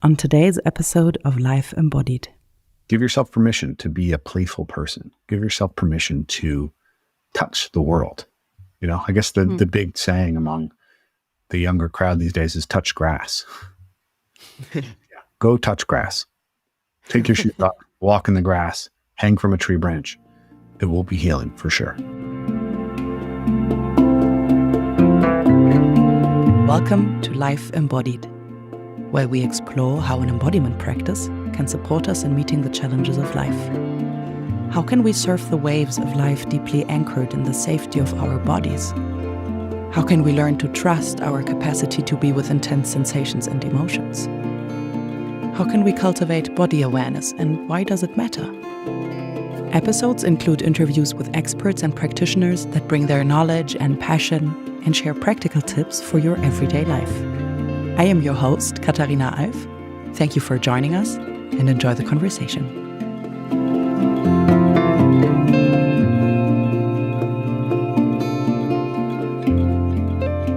on today's episode of Life Embodied. Give yourself permission to be a playful person. Give yourself permission to touch the world. You know, I guess the big saying among the younger crowd these days is touch grass. Go touch grass. Take your shoes off, walk in the grass, hang from a tree branch. It will be healing for sure. Welcome to Life Embodied, where we explore how an embodiment practice can support us in meeting the challenges of life. How can we surf the waves of life deeply anchored in the safety of our bodies? How can we learn to trust our capacity to be with intense sensations and emotions? How can we cultivate body awareness, and why does it matter? Episodes include interviews with experts and practitioners that bring their knowledge and passion and share practical tips for your everyday life. I am your host, Katharina Alf. Thank you for joining us and enjoy the conversation.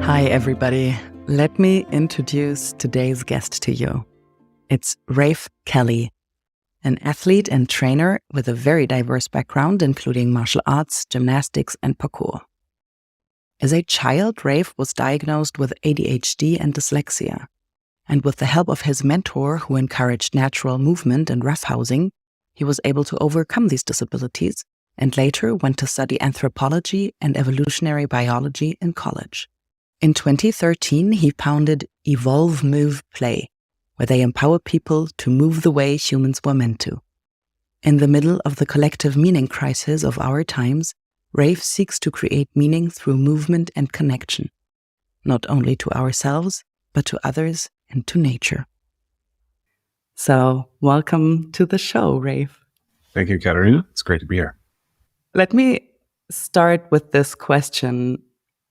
Hi, everybody. Let me introduce today's guest to you. It's Rafe Kelley, an athlete and trainer with a very diverse background, including martial arts, gymnastics, and parkour. As a child, Rafe was diagnosed with ADHD and dyslexia. And with the help of his mentor, who encouraged natural movement and roughhousing, he was able to overcome these disabilities and later went to study anthropology and evolutionary biology in college. In 2013, he founded Evolve, Move, Play, where they empower people to move the way humans were meant to. In the middle of the collective meaning crisis of our times, Rafe seeks to create meaning through movement and connection, not only to ourselves, but to others and to nature. So, welcome to the show, Rafe. Thank you, Katharina. It's great to be here. Let me start with this question.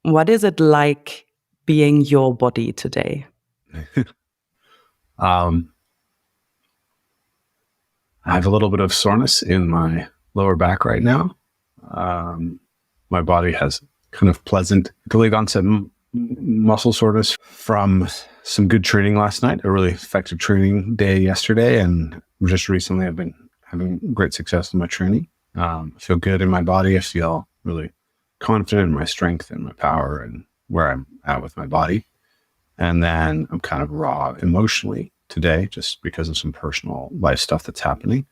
What is it like being your body today? I have a little bit of soreness in my lower back right now. My body has kind of pleasant delayed onset muscle soreness from some good training last night, a really effective training day yesterday, and just recently I've been having great success in my training. I feel good in my body. I feel really confident in my strength and my power and where I'm at with my body. And then I'm kind of raw emotionally today just because of some personal life stuff that's happening.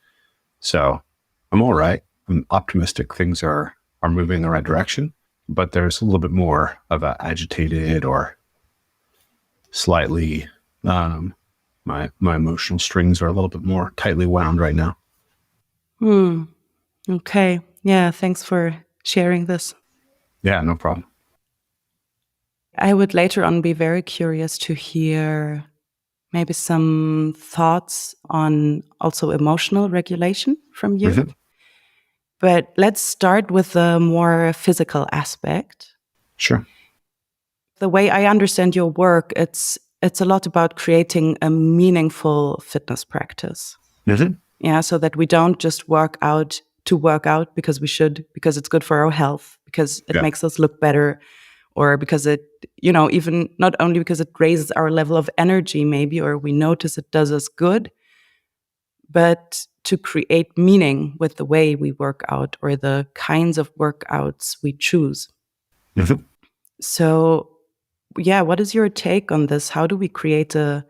So I'm all right. I'm optimistic things are moving in the right direction, but there's a little bit more of a agitated or slightly, my emotional strings are a little bit more tightly wound right now. Okay. Yeah, thanks for sharing this. Yeah, no problem. I would later on be very curious to hear maybe some thoughts on also emotional regulation from you. Mm-hmm. But let's start with the more physical aspect. Sure. The way I understand your work, it's a lot about creating a meaningful fitness practice. Mm-hmm. Yeah, so that we don't just work out to work out because we should, because it's good for our health, because it makes us look better, or because it, even not only because it raises our level of energy maybe, or we notice it does us good, but to create meaning with the way we work out or the kinds of workouts we choose. Mm-hmm. So, yeah, what is your take on this? How do we create a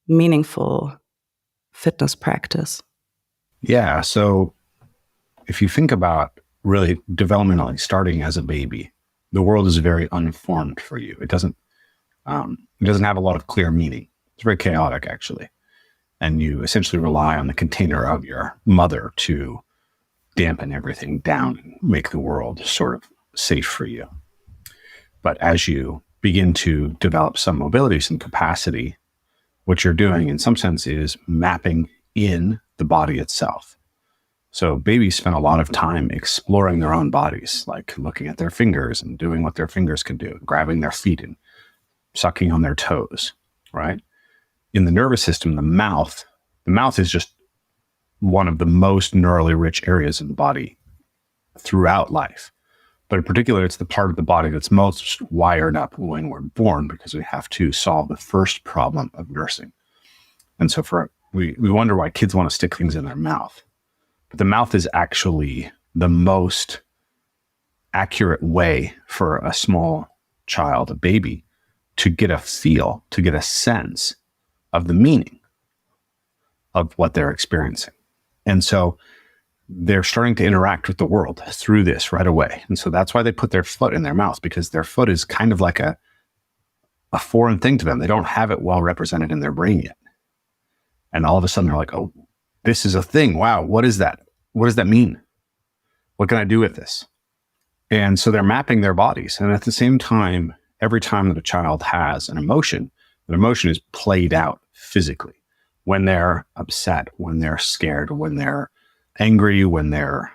meaningful fitness practice? Yeah, so if you think about really developmentally starting as a baby, the world is very unformed for you. It doesn't have a lot of clear meaning. It's very chaotic, actually. And you essentially rely on the container of your mother to dampen everything down and make the world sort of safe for you. But as you begin to develop some mobility, some capacity, what you're doing in some sense is mapping in the body itself. So babies spend a lot of time exploring their own bodies, like looking at their fingers and doing what their fingers can do, grabbing their feet and sucking on their toes, right? In the nervous system, the mouth is just one of the most neurally rich areas in the body throughout life. But in particular, it's the part of the body that's most wired up when we're born, because we have to solve the first problem of nursing. And so we wonder why kids want to stick things in their mouth. But the mouth is actually the most accurate way for a small child, a baby, to get a feel, to get a sense of the meaning of what they're experiencing. And so they're starting to interact with the world through this right away. And so that's why they put their foot in their mouth, because their foot is kind of like a foreign thing to them. They don't have it well represented in their brain yet. And all of a sudden they're like, oh, this is a thing. Wow, what is that? What does that mean? What can I do with this? And so they're mapping their bodies. And at the same time, every time that a child has an emotion, that emotion is played out physically. When they're upset, when they're scared, when they're angry, when they're,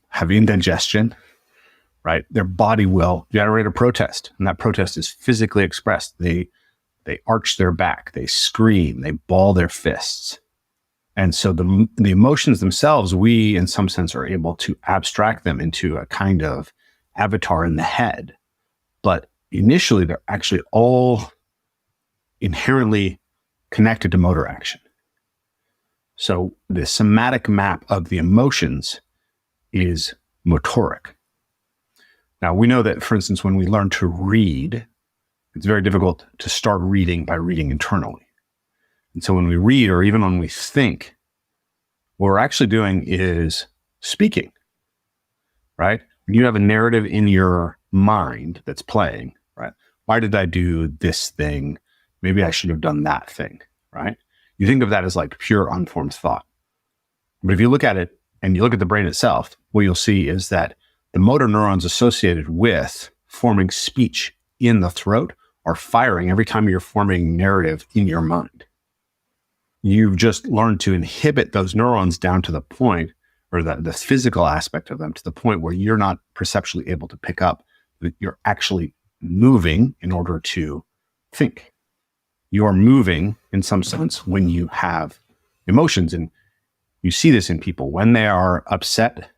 have indigestion, right? Their body will generate a protest, and that protest is physically expressed. They arch their back, they scream, they ball their fists. And so the emotions themselves, we in some sense are able to abstract them into a kind of avatar in the head. But initially, they're actually all inherently connected to motor action. So the somatic map of the emotions is motoric. Now, we know that, for instance, when we learn to read, it's very difficult to start reading by reading internally. And so when we read, or even when we think, what we're actually doing is speaking, right? You have a narrative in your mind that's playing, right? Why did I do this thing? Maybe I should have done that thing, right? You think of that as like pure unformed thought. But if you look at it and you look at the brain itself, what you'll see is that the motor neurons associated with forming speech in the throat are firing every time you're forming narrative in your mind. You've just learned to inhibit those neurons down to the point, or the physical aspect of them, to the point where you're not perceptually able to pick up that you're actually moving in order to think. You're moving in some sense when you have emotions. And you see this in people. When they are upset,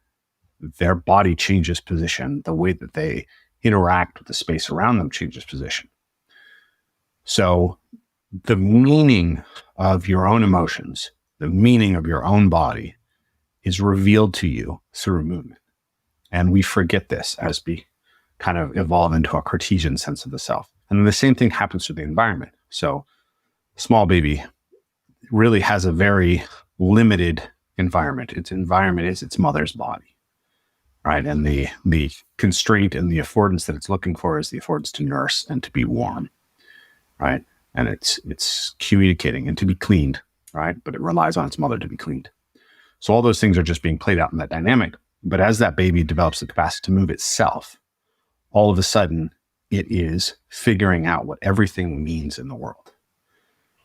their body changes position. The way that they interact with the space around them changes position. So the meaning of your own emotions, the meaning of your own body is revealed to you through movement. And we forget this as we kind of evolve into a Cartesian sense of the self. And then the same thing happens to the environment. So a small baby really has a very limited environment. Its environment is its mother's body, right? And the constraint and the affordance that it's looking for is the affordance to nurse and to be warm, right? And it's communicating and to be cleaned, right? But it relies on its mother to be cleaned. So all those things are just being played out in that dynamic. But as that baby develops the capacity to move itself, all of a sudden it is figuring out what everything means in the world.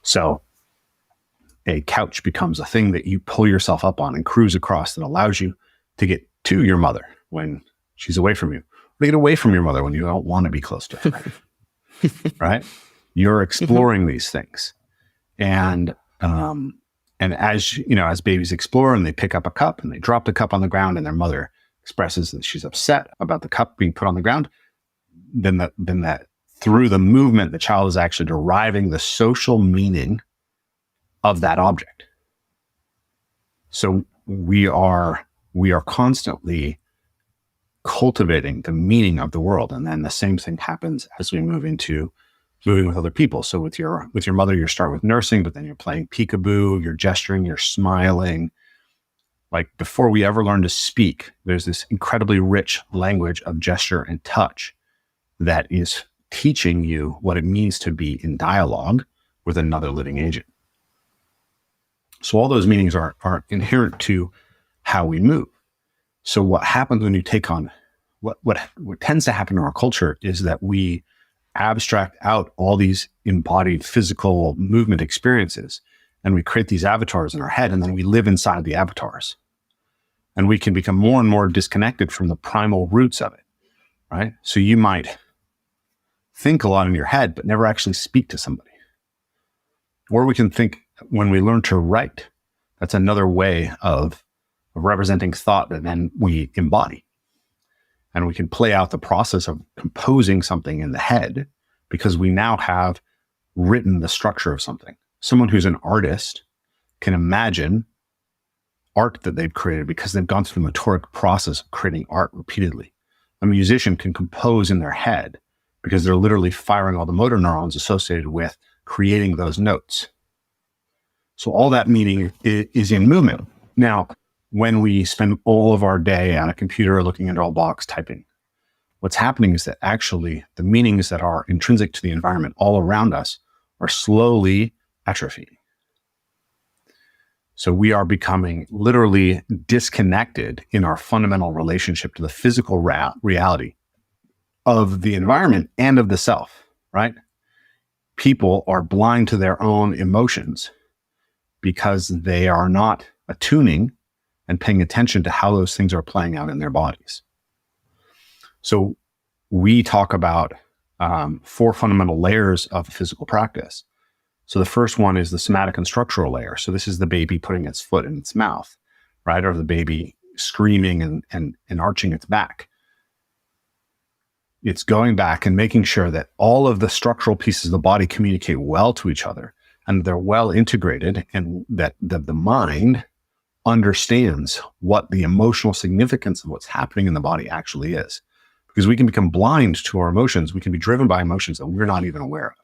So a couch becomes a thing that you pull yourself up on and cruise across that allows you to get to your mother when she's away from you, or to get away from your mother when you don't want to be close to her, right? You're exploring these things. And as you know, as babies explore and they pick up a cup and they drop the cup on the ground and their mother expresses that she's upset about the cup being put on the ground, then that through the movement, the child is actually deriving the social meaning of that object. So we are constantly cultivating the meaning of the world. And then the same thing happens as we move into moving with other people. So with your mother, you start with nursing, but then you're playing peekaboo, you're gesturing, you're smiling. Like before we ever learn to speak, there's this incredibly rich language of gesture and touch that is teaching you what it means to be in dialogue with another living agent. So all those meanings are inherent to how we move. So what happens when you take on, what tends to happen in our culture is that we abstract out all these embodied physical movement experiences, and we create these avatars in our head, and then we live inside the avatars. And we can become more and more disconnected from the primal roots of it, right? So you might think a lot in your head, but never actually speak to somebody. Or we can think when we learn to write. That's another way of representing thought that then we embody. And we can play out the process of composing something in the head because we now have written the structure of something. Someone who's an artist can imagine art that they've created because they've gone through the motoric process of creating art repeatedly. A musician can compose in their head because they're literally firing all the motor neurons associated with creating those notes. So all that meaning is in movement. Now, when we spend all of our day on a computer looking at all box typing, what's happening is that actually the meanings that are intrinsic to the environment all around us are slowly atrophying. So we are becoming literally disconnected in our fundamental relationship to the physical reality of the environment and of the self, right? People are blind to their own emotions because they are not attuning and paying attention to how those things are playing out in their bodies. So we talk about 4 fundamental layers of physical practice. So the first one is the somatic and structural layer. So this is the baby putting its foot in its mouth, right? Or the baby screaming and arching its back. It's going back and making sure that all of the structural pieces of the body communicate well to each other and they're well integrated, and that the mind understands what the emotional significance of what's happening in the body actually is. Because we can become blind to our emotions. We can be driven by emotions that we're not even aware of.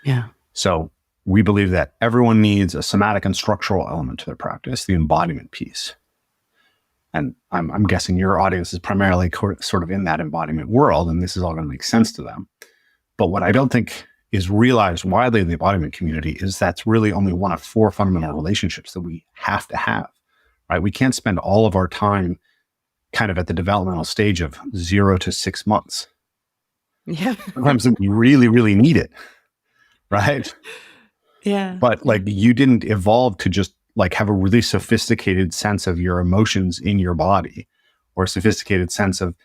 Yeah. So we believe that everyone needs a somatic and structural element to their practice, the embodiment piece. And I'm guessing your audience is primarily sort of in that embodiment world, and this is all going to make sense to them. But what I don't think is realized widely in the embodiment community is that's really only one of 4 fundamental relationships that we have to have, right? We can't spend all of our time kind of at the developmental stage of 0 to 6 months. Yeah. Sometimes we really, really need it, right? Yeah. But like you didn't evolve to just like have a really sophisticated sense of your emotions in your body or a sophisticated sense of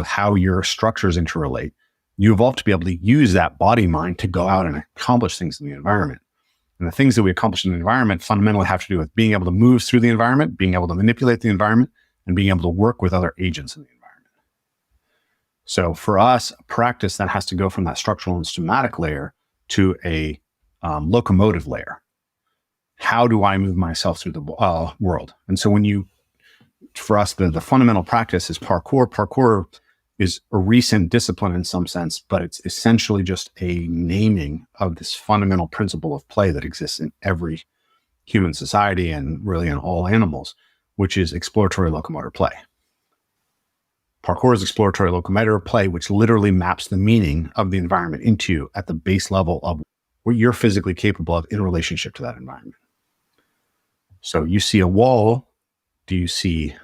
how your structures interrelate. You evolved to be able to use that body mind to go out and accomplish things in the environment. And the things that we accomplish in the environment fundamentally have to do with being able to move through the environment, being able to manipulate the environment, and being able to work with other agents in the environment. So for us, a practice that has to go from that structural and somatic layer to a locomotive layer. How do I move myself through the world? And so for us, the fundamental practice is parkour. Parkour is a recent discipline in some sense, but it's essentially just a naming of this fundamental principle of play that exists in every human society and really in all animals, which is exploratory locomotor play. Parkour is exploratory locomotor play, which literally maps the meaning of the environment into you at the base level of what you're physically capable of in relationship to that environment. So you see a wall, do you see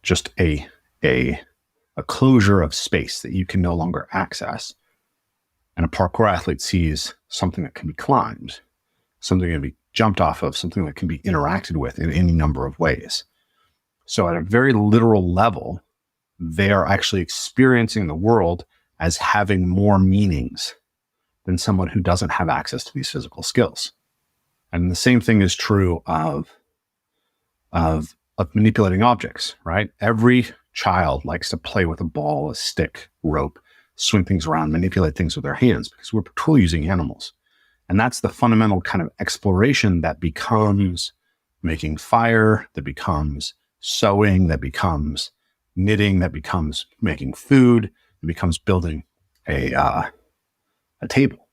just a closure of space that you can no longer access? And a parkour athlete sees something that can be climbed, something that can be jumped off of, something that can be interacted with in any number of ways. So at a very literal level, they are actually experiencing the world as having more meanings than someone who doesn't have access to these physical skills. And the same thing is true of manipulating objects, right? Every child likes to play with a ball, a stick, rope, swing things around, manipulate things with their hands because we're tool using animals. And that's the fundamental kind of exploration that becomes making fire, that becomes sewing, that becomes knitting, that becomes making food, that becomes building a table.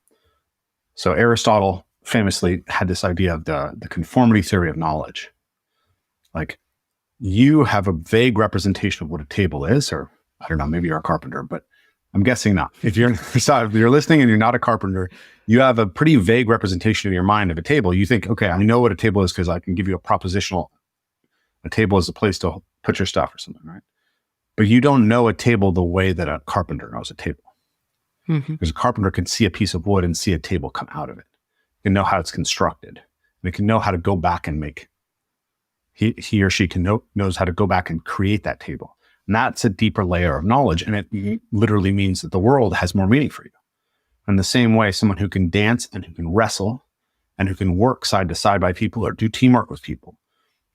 So Aristotle famously had this idea of the conformity theory of knowledge. Like you have a vague representation of what a table is, or I don't know, maybe you're a carpenter, but I'm guessing not. If you're listening and you're not a carpenter, you have a pretty vague representation in your mind of a table. You think, okay, I know what a table is because I can give you a propositional. A table is a place to put your stuff or something, right? But you don't know a table the way that a carpenter knows a table. Mm-hmm. Because a carpenter can see a piece of wood and see a table come out of it. It can know how it's constructed. And it can know how to go back and make. He or she knows how to go back and create that table. And that's a deeper layer of knowledge. And it literally means that the world has more meaning for you. In the same way, someone who can dance and who can wrestle and who can work side to side by people or do teamwork with people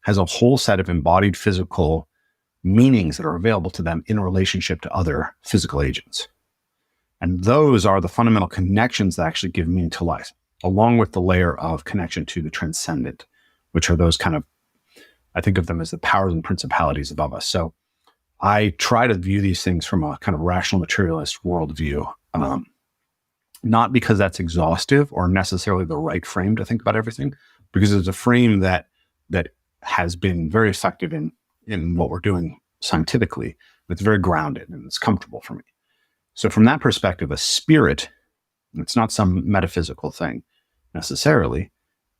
has a whole set of embodied physical meanings that are available to them in relationship to other physical agents. And those are the fundamental connections that actually give meaning to life. along with the layer of connection to the transcendent, which are those kind of, I think of them as the powers and principalities above us. So I try to view these things from a kind of rational materialist worldview, not because that's exhaustive or necessarily the right frame to think about everything, because it's a frame that has been very effective in what we're doing scientifically. It's very grounded and it's comfortable for me. So from that perspective, a spirit, it's not some metaphysical thing necessarily.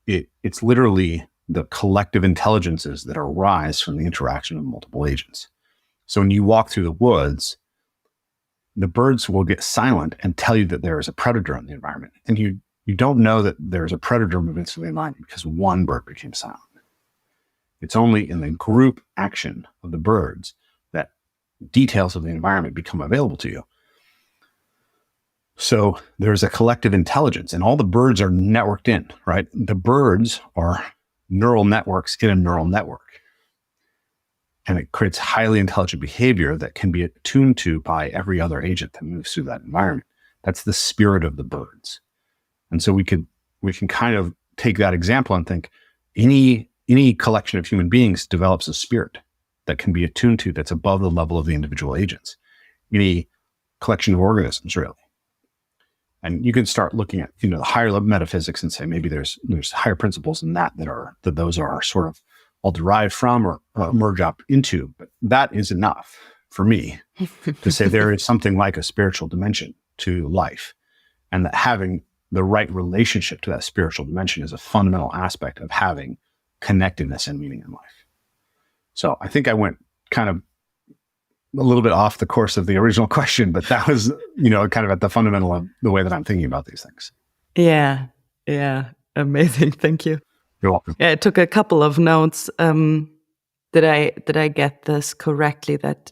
It's literally the collective intelligences that arise from the interaction of multiple agents. So when you walk through the woods, the birds will get silent and tell you that there is a predator in the environment. And you don't know that there's a predator moving through the environment because one bird became silent. It's only in the group action of the birds that details of the environment become available to you. So there's a collective intelligence, and all the birds are networked in, right? The birds are neural networks in a neural network. And it creates highly intelligent behavior that can be attuned to by every other agent that moves through that environment. That's the spirit of the birds. And so we can kind of take that example and think any collection of human beings develops a spirit that can be attuned to, that's above the level of the individual agents. Any collection of organisms, really. And you can start looking at, the higher level metaphysics and say maybe there's higher principles than that those are sort of all derived from or merge up into. But that is enough for me to say there is something like a spiritual dimension to life, and that having the right relationship to that spiritual dimension is a fundamental aspect of having connectedness and meaning in life. So I think I went kind of a little bit off the course of the original question, but that was, kind of at the fundamental of the way that I'm thinking about these things. Yeah. Amazing. Thank you. You're welcome. Yeah, I took a couple of notes. Did I get this correctly? That,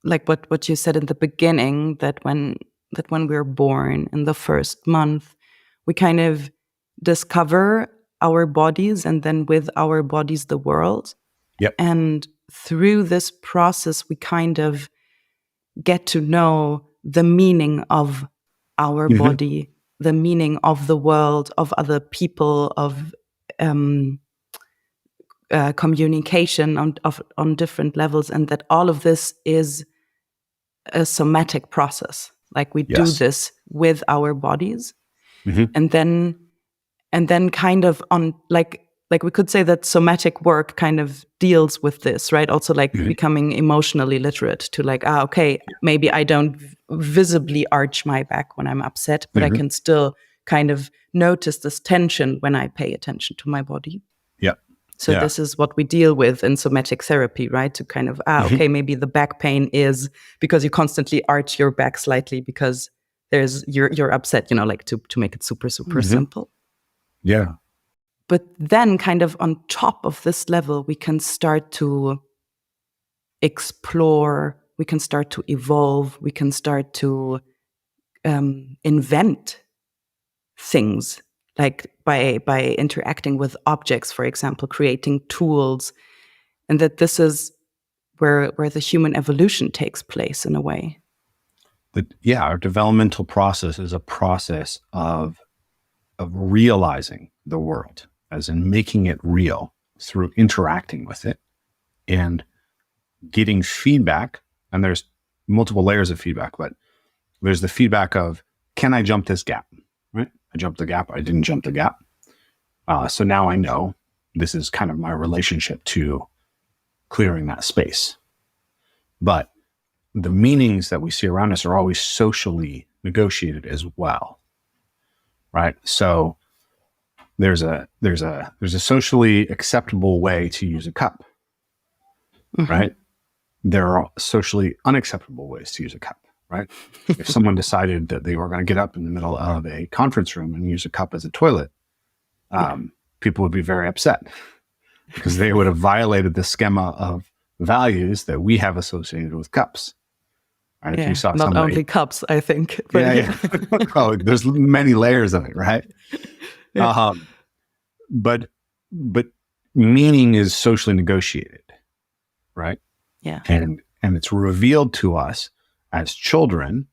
like what you said in the beginning, that when we're born in the first month, we kind of discover our bodies, and then with our bodies, the world. Yep. And through this process, we kind of get to know the meaning of our body, the meaning of the world, of other people, of communication on different levels, and that all of this is a somatic process. Like we do this with our bodies, and then kind of on like we could say that somatic work kind of deals with this, right? Also like becoming emotionally literate to like, okay, maybe I don't visibly arch my back when I'm upset, but I can still kind of notice this tension when I pay attention to my body. Yeah. So this is what we deal with in somatic therapy, right? To kind of, okay, maybe the back pain is because you constantly arch your back slightly because you're upset, like to make it super simple. Yeah. But then kind of on top of this level, we can start to explore, we can start to evolve, we can start to invent things, like by interacting with objects, for example, creating tools, and that this is where the human evolution takes place in a way. Our developmental process is a process of realizing the world, as in making it real through interacting with it and getting feedback. And there's multiple layers of feedback, but there's the feedback of, can I jump this gap? Right? I jumped the gap. I didn't jump the gap. So now I know this is kind of my relationship to clearing that space. But the meanings that we see around us are always socially negotiated as well. Right? So there's a socially acceptable way to use a cup, right? There are socially unacceptable ways to use a cup, right? If someone decided that they were going to get up in the middle of a conference room and use a cup as a toilet, people would be very upset because they would have violated the schema of values that we have associated with cups. Right? If you saw not only cups, I think. But oh, there's many layers of it, right? But meaning is socially negotiated, right? Yeah. And it's revealed to us as children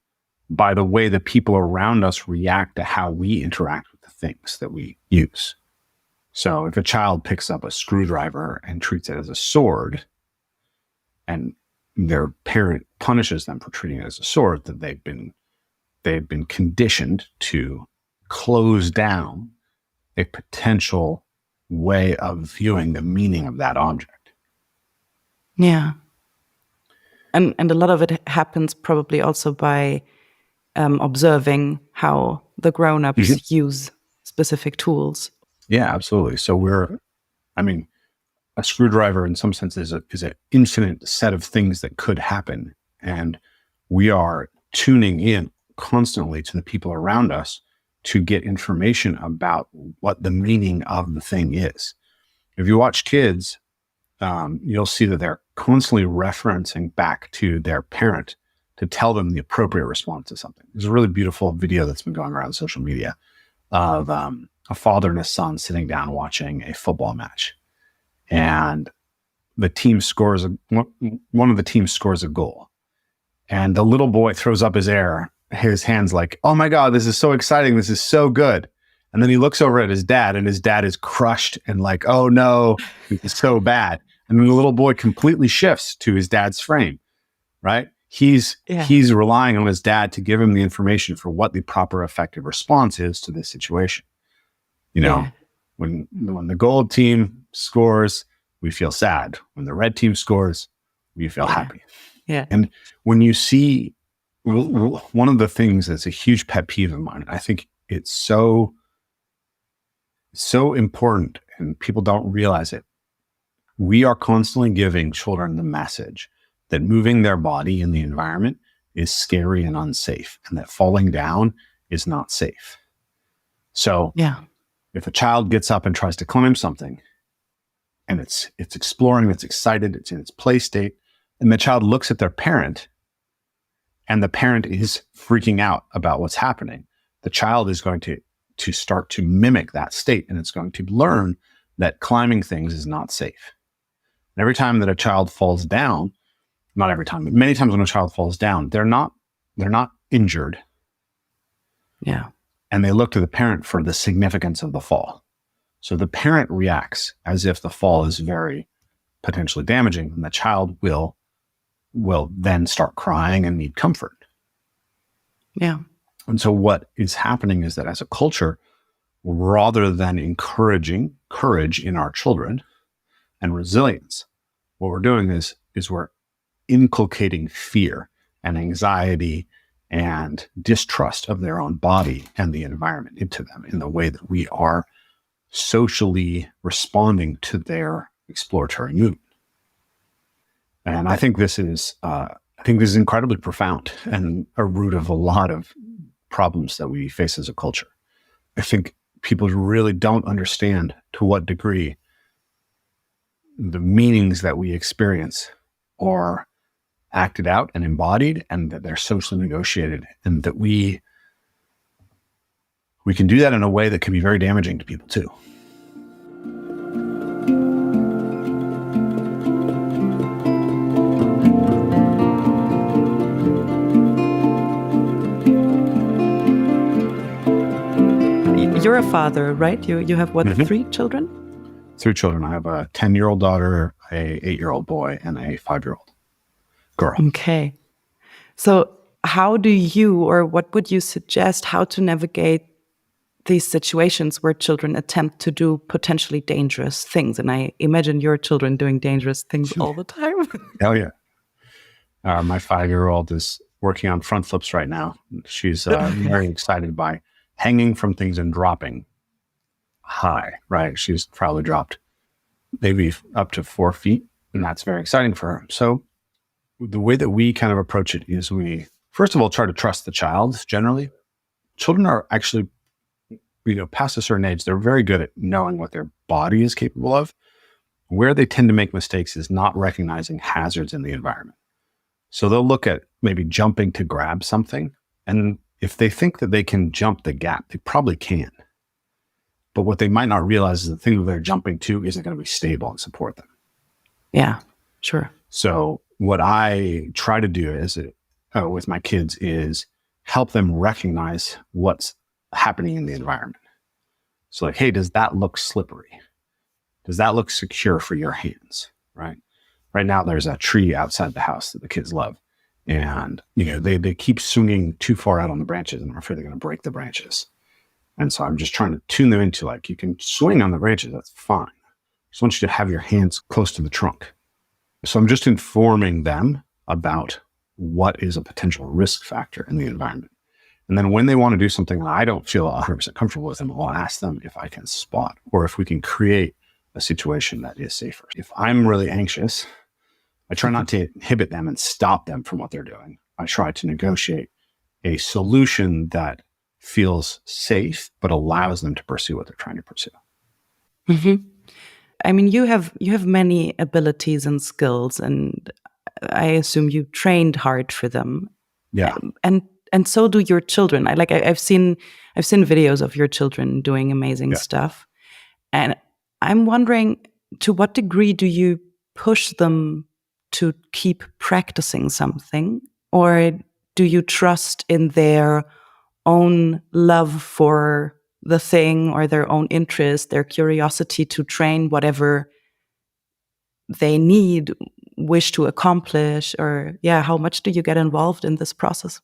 by the way the people around us react to how we interact with the things that we use. So if a child picks up a screwdriver and treats it as a sword, and their parent punishes them for treating it as a sword, that they've been conditioned to close down a potential way of viewing the meaning of that object. Yeah. And a lot of it happens probably also by observing how the grown-ups use specific tools. Yeah, absolutely. So a screwdriver in some sense is an infinite set of things that could happen. And we are tuning in constantly to the people around us to get information about what the meaning of the thing is. If you watch kids, you'll see that they're constantly referencing back to their parent to tell them the appropriate response to something. There's a really beautiful video that's been going around social media of a father and a son sitting down watching a football match. And the team scores one of the teams scores a goal. And the little boy throws up his hands like, "Oh my God, this is so exciting. This is so good." And then he looks over at his dad, and his dad is crushed and like, "Oh no, it's so bad." And then the little boy completely shifts to his dad's frame, right? He's relying on his dad to give him the information for what the proper effective response is to this situation. When the gold team scores, we feel sad. When the red team scores, we feel happy. Yeah. And when you see, one of the things that's a huge pet peeve of mine, I think it's so important and people don't realize it. We are constantly giving children the message that moving their body in the environment is scary and unsafe, and that falling down is not safe. So if a child gets up and tries to climb something, and it's exploring, it's excited, it's in its play state, and the child looks at their parent, and the parent is freaking out about what's happening, the child is going to start to mimic that state, and it's going to learn that climbing things is not safe. And every time that a child falls down, not every time, but many times when a child falls down, they're not injured. Yeah. And they look to the parent for the significance of the fall. So the parent reacts as if the fall is very potentially damaging, and the child will then start crying and need comfort. Yeah. And so what is happening is that as a culture, rather than encouraging courage in our children and resilience, what we're doing is we're inculcating fear and anxiety and distrust of their own body and the environment into them in the way that we are socially responding to their exploratory movement. And I think this is incredibly profound and a root of a lot of problems that we face as a culture. I think people really don't understand to what degree the meanings that we experience are acted out and embodied, and that they're socially negotiated, and that we can do that in a way that can be very damaging to people too. You're a father, right? You have what, 3 children? 3 children. I have a 10-year-old daughter, a 8-year-old boy, and a 5-year-old girl. Okay. So how do you, or what would you suggest, how to navigate these situations where children attempt to do potentially dangerous things? And I imagine your children doing dangerous things all the time. Hell yeah. My 5-year-old is working on front flips right now. She's very excited by hanging from things and dropping high, right? She's probably dropped maybe up to 4 feet, and that's very exciting for her. So the way that we kind of approach it is we, first of all, try to trust the child generally. Children are actually, past a certain age, they're very good at knowing what their body is capable of. Where they tend to make mistakes is not recognizing hazards in the environment. So they'll look at maybe jumping to grab something, and if they think that they can jump the gap, they probably can. But what they might not realize is the thing that they're jumping to isn't going to be stable and support them. Yeah, sure. So what I try to do with my kids is help them recognize what's happening in the environment. So like, hey, does that look slippery? Does that look secure for your hands? Right. Right now, there's a tree outside the house that the kids love. And, they keep swinging too far out on the branches, and I'm afraid they're going to break the branches. And so I'm just trying to tune them into like, you can swing on the branches. That's fine. I just want you to have your hands close to the trunk. So I'm just informing them about what is a potential risk factor in the environment. And then when they want to do something that I don't feel 100% comfortable with them, I'll ask them if I can spot or if we can create a situation that is safer. If I'm really anxious, I try not to inhibit them and stop them from what they're doing. I try to negotiate a solution that feels safe, but allows them to pursue what they're trying to pursue. Mm-hmm. I mean, you have many abilities and skills, and I assume you trained hard for them. Yeah. And so do your children. I've seen videos of your children doing amazing stuff. And I'm wondering, to what degree do you push them to keep practicing something? Or do you trust in their own love for the thing or their own interest, their curiosity to train whatever they need, wish to accomplish? Or how much do you get involved in this process?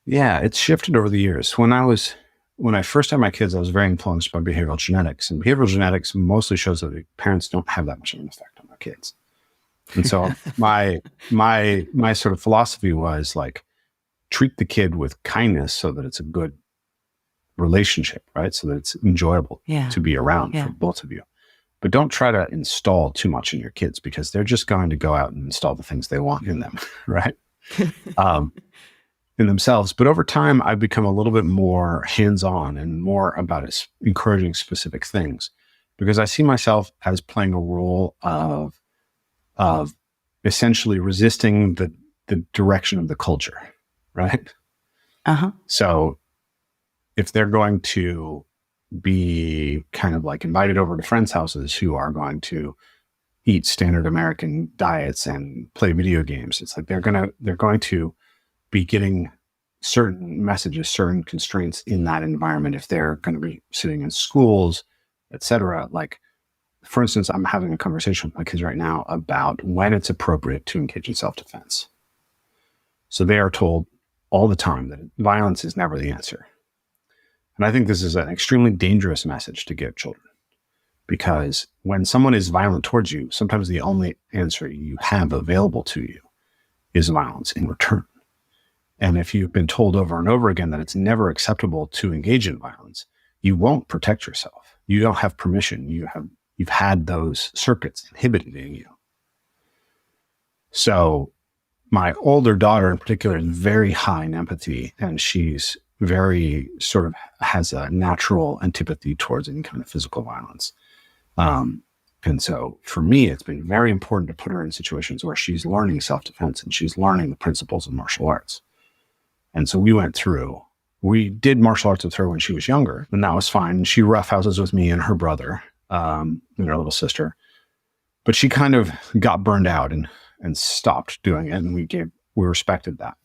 Yeah, it's shifted over the years. When I first had my kids, I was very influenced by behavioral genetics, and behavioral genetics mostly shows that parents don't have that much of an effect on their kids. And so my sort of philosophy was like, treat the kid with kindness so that it's a good relationship, right? So that it's enjoyable to be around for both of you. But don't try to install too much in your kids, because they're just going to go out and install the things they want in them, right? In themselves. But over time, I've become a little bit more hands-on and more about encouraging specific things, because I see myself as playing a role of essentially resisting the direction of the culture, right? Uh-huh. So if they're going to be kind of like invited over to friends' houses who are going to eat standard American diets and play video games, it's like they're going to be getting certain messages, certain constraints in that environment. If they're going to be sitting in schools, etc. Like, for instance, I'm having a conversation with my kids right now about when it's appropriate to engage in self-defense. So they are told all the time that violence is never the answer. And I think this is an extremely dangerous message to give children, because when someone is violent towards you, sometimes the only answer you have available to you is violence in return. And if you've been told over and over again that it's never acceptable to engage in violence, you won't protect yourself. You don't have permission. You've had those circuits inhibited in you. So my older daughter in particular is very high in empathy, and she's very sort of has a natural antipathy towards any kind of physical violence. And so for me, it's been very important to put her in situations where she's learning self-defense and she's learning the principles of martial arts. And so we did martial arts with her when she was younger, and that was fine. She roughhouses with me and her brother, and her little sister. But she kind of got burned out and stopped doing it, and we respected that.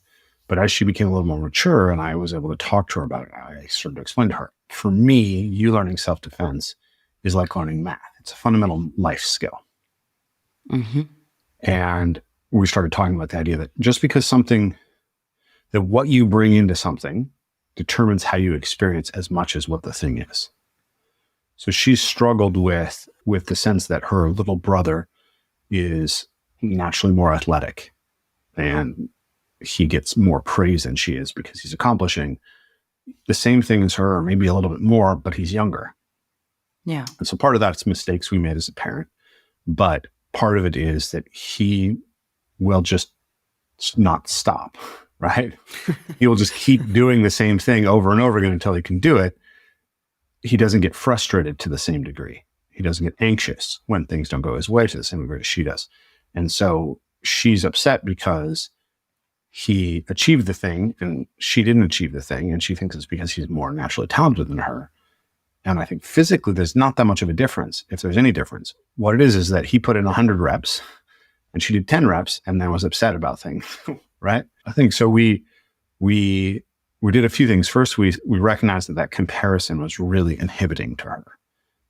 But as she became a little more mature and I was able to talk to her about it, I started to explain to her, for me, you learning self-defense is like learning math. It's a fundamental life skill. Mm-hmm. And we started talking about the idea that just because that what you bring into something determines how you experience as much as what the thing is. So she's struggled with the sense that her little brother is naturally more athletic and he gets more praise than she is because he's accomplishing the same thing as her, or maybe a little bit more, but he's younger. Yeah. And so part of that's mistakes we made as a parent, but part of it is that he will just not stop, right? He will just keep doing the same thing over and over again until he can do it. He doesn't get frustrated to the same degree. He doesn't get anxious when things don't go his way to the same degree as she does. And so she's upset because he achieved the thing and she didn't achieve the thing. And she thinks it's because he's more naturally talented than her. And I think physically, there's not that much of a difference, if there's any difference. What it is that he put in 100 reps and she did 10 reps and then was upset about things, right? I think so. We did a few things. First, we recognized that comparison was really inhibiting to her.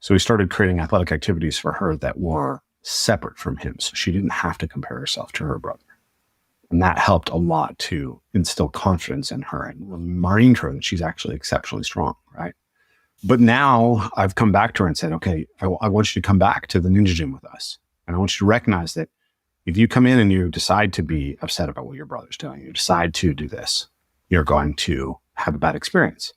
So we started creating athletic activities for her that were separate from him. So she didn't have to compare herself to her brother. And that helped a lot to instill confidence in her and remind her that she's actually exceptionally strong, right? But now I've come back to her and said, okay, I want you to come back to the ninja gym with us. And I want you to recognize that if you come in and you decide to be upset about what your brother's doing, you decide to do this, you're going to have a bad experience.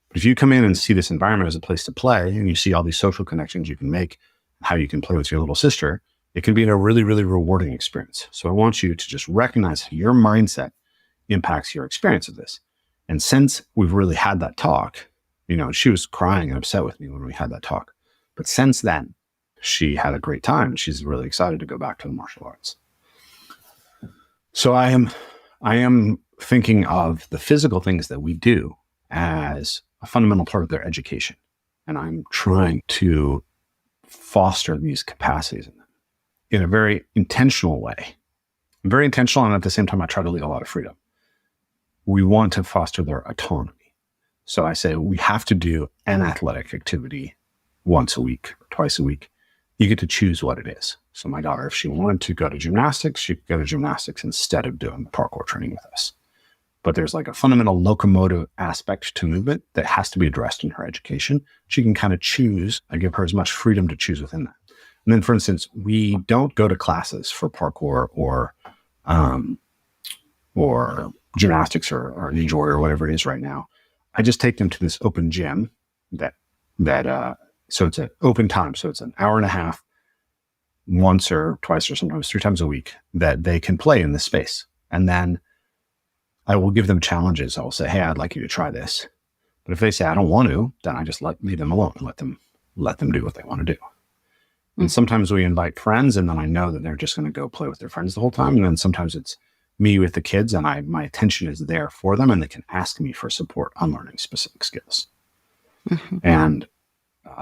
But if you come in and see this environment as a place to play and you see all these social connections you can make, how you can play with your little sister, it can be a really, really rewarding experience. So I want you to just recognize how your mindset impacts your experience of this. And since we've really had that talk, she was crying and upset with me when we had that talk. But since then, she had a great time. She's really excited to go back to the martial arts. So I am thinking of the physical things that we do as a fundamental part of their education. And I'm trying to foster these capacities in them in a very intentional way. I'm very intentional, and at the same time, I try to leave a lot of freedom. We want to foster their autonomy. So I say we have to do an athletic activity once a week, or twice a week. You get to choose what it is. So my daughter, if she wanted to go to gymnastics, she could go to gymnastics instead of doing parkour training with us. But there's like a fundamental locomotive aspect to movement that has to be addressed in her education. She can kind of choose. I give her as much freedom to choose within that. And then, for instance, we don't go to classes for parkour or gymnastics or ninja warrior or whatever it is right now. I just take them to this open gym so it's an open time. So it's an hour and a half, once or twice or sometimes 3 times a week that they can play in this space. And then I will give them challenges. I will say, hey, I'd like you to try this. But if they say, I don't want to, then I just leave them alone and let them do what they want to do. Mm-hmm. And sometimes we invite friends, and then I know that they're just going to go play with their friends the whole time. And then sometimes it's me with the kids, and my attention is there for them, and they can ask me for support on learning specific skills. Mm-hmm. And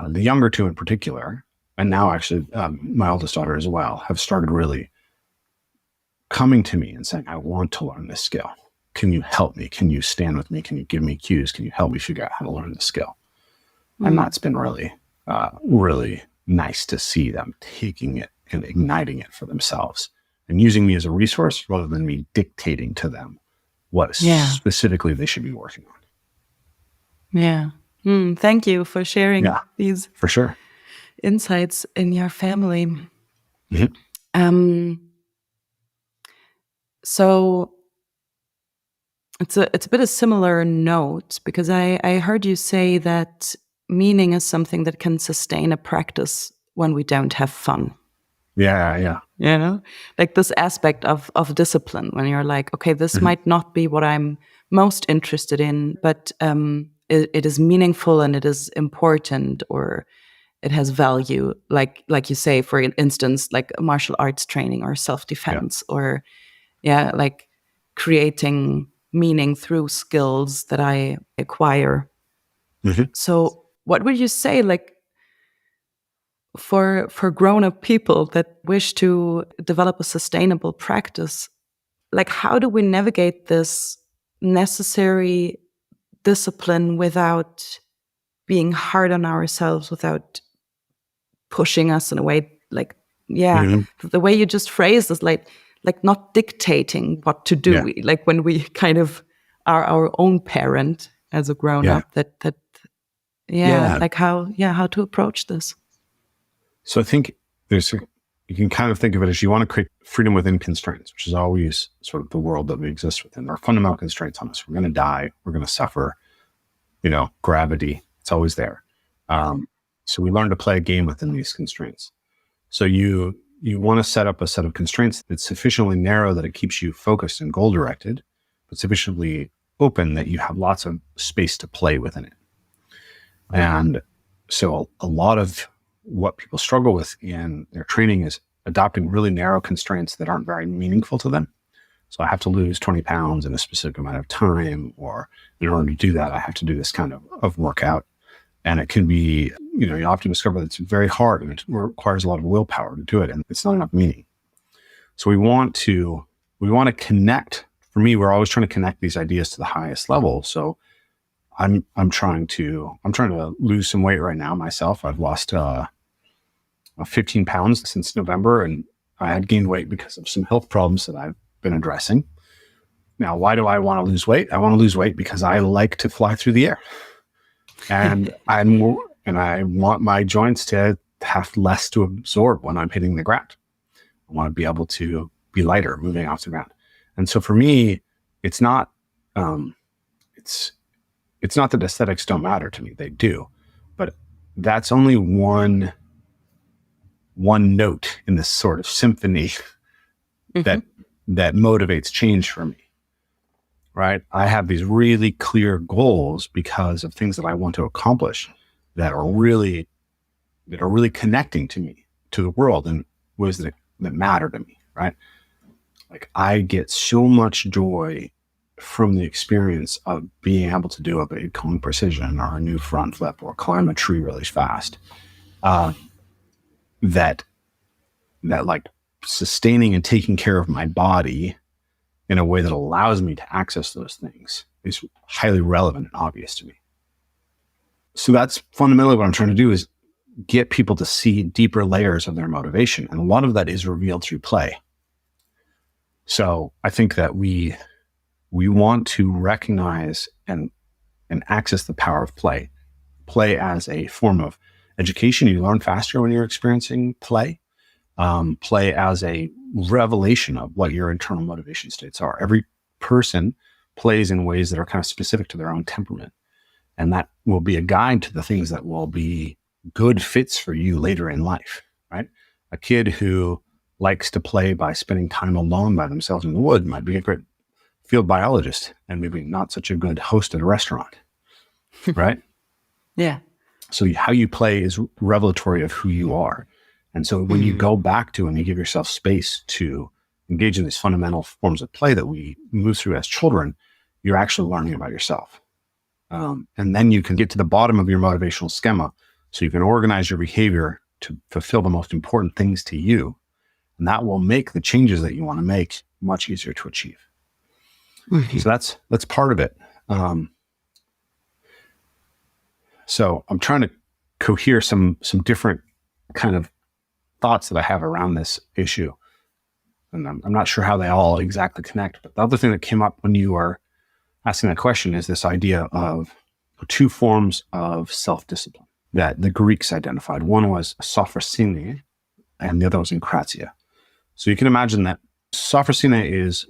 the younger two in particular, and now actually my oldest daughter as well, have started really coming to me and saying, I want to learn this skill. Can you help me? Can you stand with me? Can you give me cues? Can you help me figure out how to learn this skill? Mm-hmm. And that's been really, really nice to see them taking it and igniting it for themselves and using me as a resource rather than me dictating to them what specifically they should be working on. Yeah. Thank you for sharing these for sure insights in your family. Mm-hmm. So it's a bit a similar note, because I heard you say that meaning is something that can sustain a practice when we don't have fun. Yeah. Like this aspect of discipline, when you're like, okay, this mm-hmm. might not be what I'm most interested in, but it is meaningful and it is important, or it has value. Like you say, for instance, like martial arts training or self-defense, or like creating meaning through skills that I acquire. Mm-hmm. So what would you say, like, for grown-up people that wish to develop a sustainable practice, like how do we navigate this necessary discipline without being hard on ourselves, without pushing us in a way, like, mm-hmm. the way you just phrased is like not dictating what to do, like when we kind of are our own parent as a grown-up, like how to approach this. So I think you can kind of think of it as you want to create freedom within constraints, which is always sort of the world that we exist within. There are fundamental constraints on us. We're going to die. We're going to suffer. Gravity, it's always there. So we learn to play a game within these constraints. So you want to set up a set of constraints that's sufficiently narrow that it keeps you focused and goal directed, but sufficiently open that you have lots of space to play within it. And so a lot of what people struggle with in their training is adopting really narrow constraints that aren't very meaningful to them. So I have to lose 20 pounds in a specific amount of time, or in order to do that, I have to do this kind of workout. And it can be, you often discover that it's very hard and it requires a lot of willpower to do it, and it's not enough meaning. So we want to connect. For me, we're always trying to connect these ideas to the highest level. So I'm trying to lose some weight right now myself. I've lost 15 pounds since November, and I had gained weight because of some health problems that I've been addressing. Now, why do I want to lose weight? I want to lose weight because I like to fly through the air, and I want my joints to have less to absorb when I'm hitting the ground. I want to be able to be lighter moving off the ground. And so for me, it's not it's not that aesthetics don't matter to me. They do, but that's only one note in this sort of symphony that motivates change for me. Right? I have these really clear goals because of things that I want to accomplish that are really connecting to me, to the world, in ways that matter to me. Right? Like, I get so much joy from the experience of being able to do a big cone precision or a new front flip or climb a tree really fast. That like sustaining and taking care of my body in a way that allows me to access those things is highly relevant and obvious to me. So that's fundamentally what I'm trying to do, is get people to see deeper layers of their motivation. And a lot of that is revealed through play. So I think that we want to recognize and access the power of play. Play as a form of education. You learn faster when you're experiencing play. Play as a revelation of what your internal motivation states are. Every person plays in ways that are kind of specific to their own temperament. And that will be a guide to the things that will be good fits for you later in life, right? A kid who likes to play by spending time alone by themselves in the woods might be a great field biologist and maybe not such a good host at a restaurant, right? Yeah. So how you play is revelatory of who you are. And so when you go back to and you give yourself space to engage in these fundamental forms of play that we move through as children, you're actually learning about yourself. And then you can get to the bottom of your motivational schema, so you can organize your behavior to fulfill the most important things to you. And that will make the changes that you want to make much easier to achieve. So that's part of it. So I'm trying to cohere some different kind of thoughts that I have around this issue. And I'm not sure how they all exactly connect, but the other thing that came up when you were asking that question is this idea of two forms of self-discipline that the Greeks identified. One was sophrosine, and the other was enkratia. So you can imagine that sophrosine is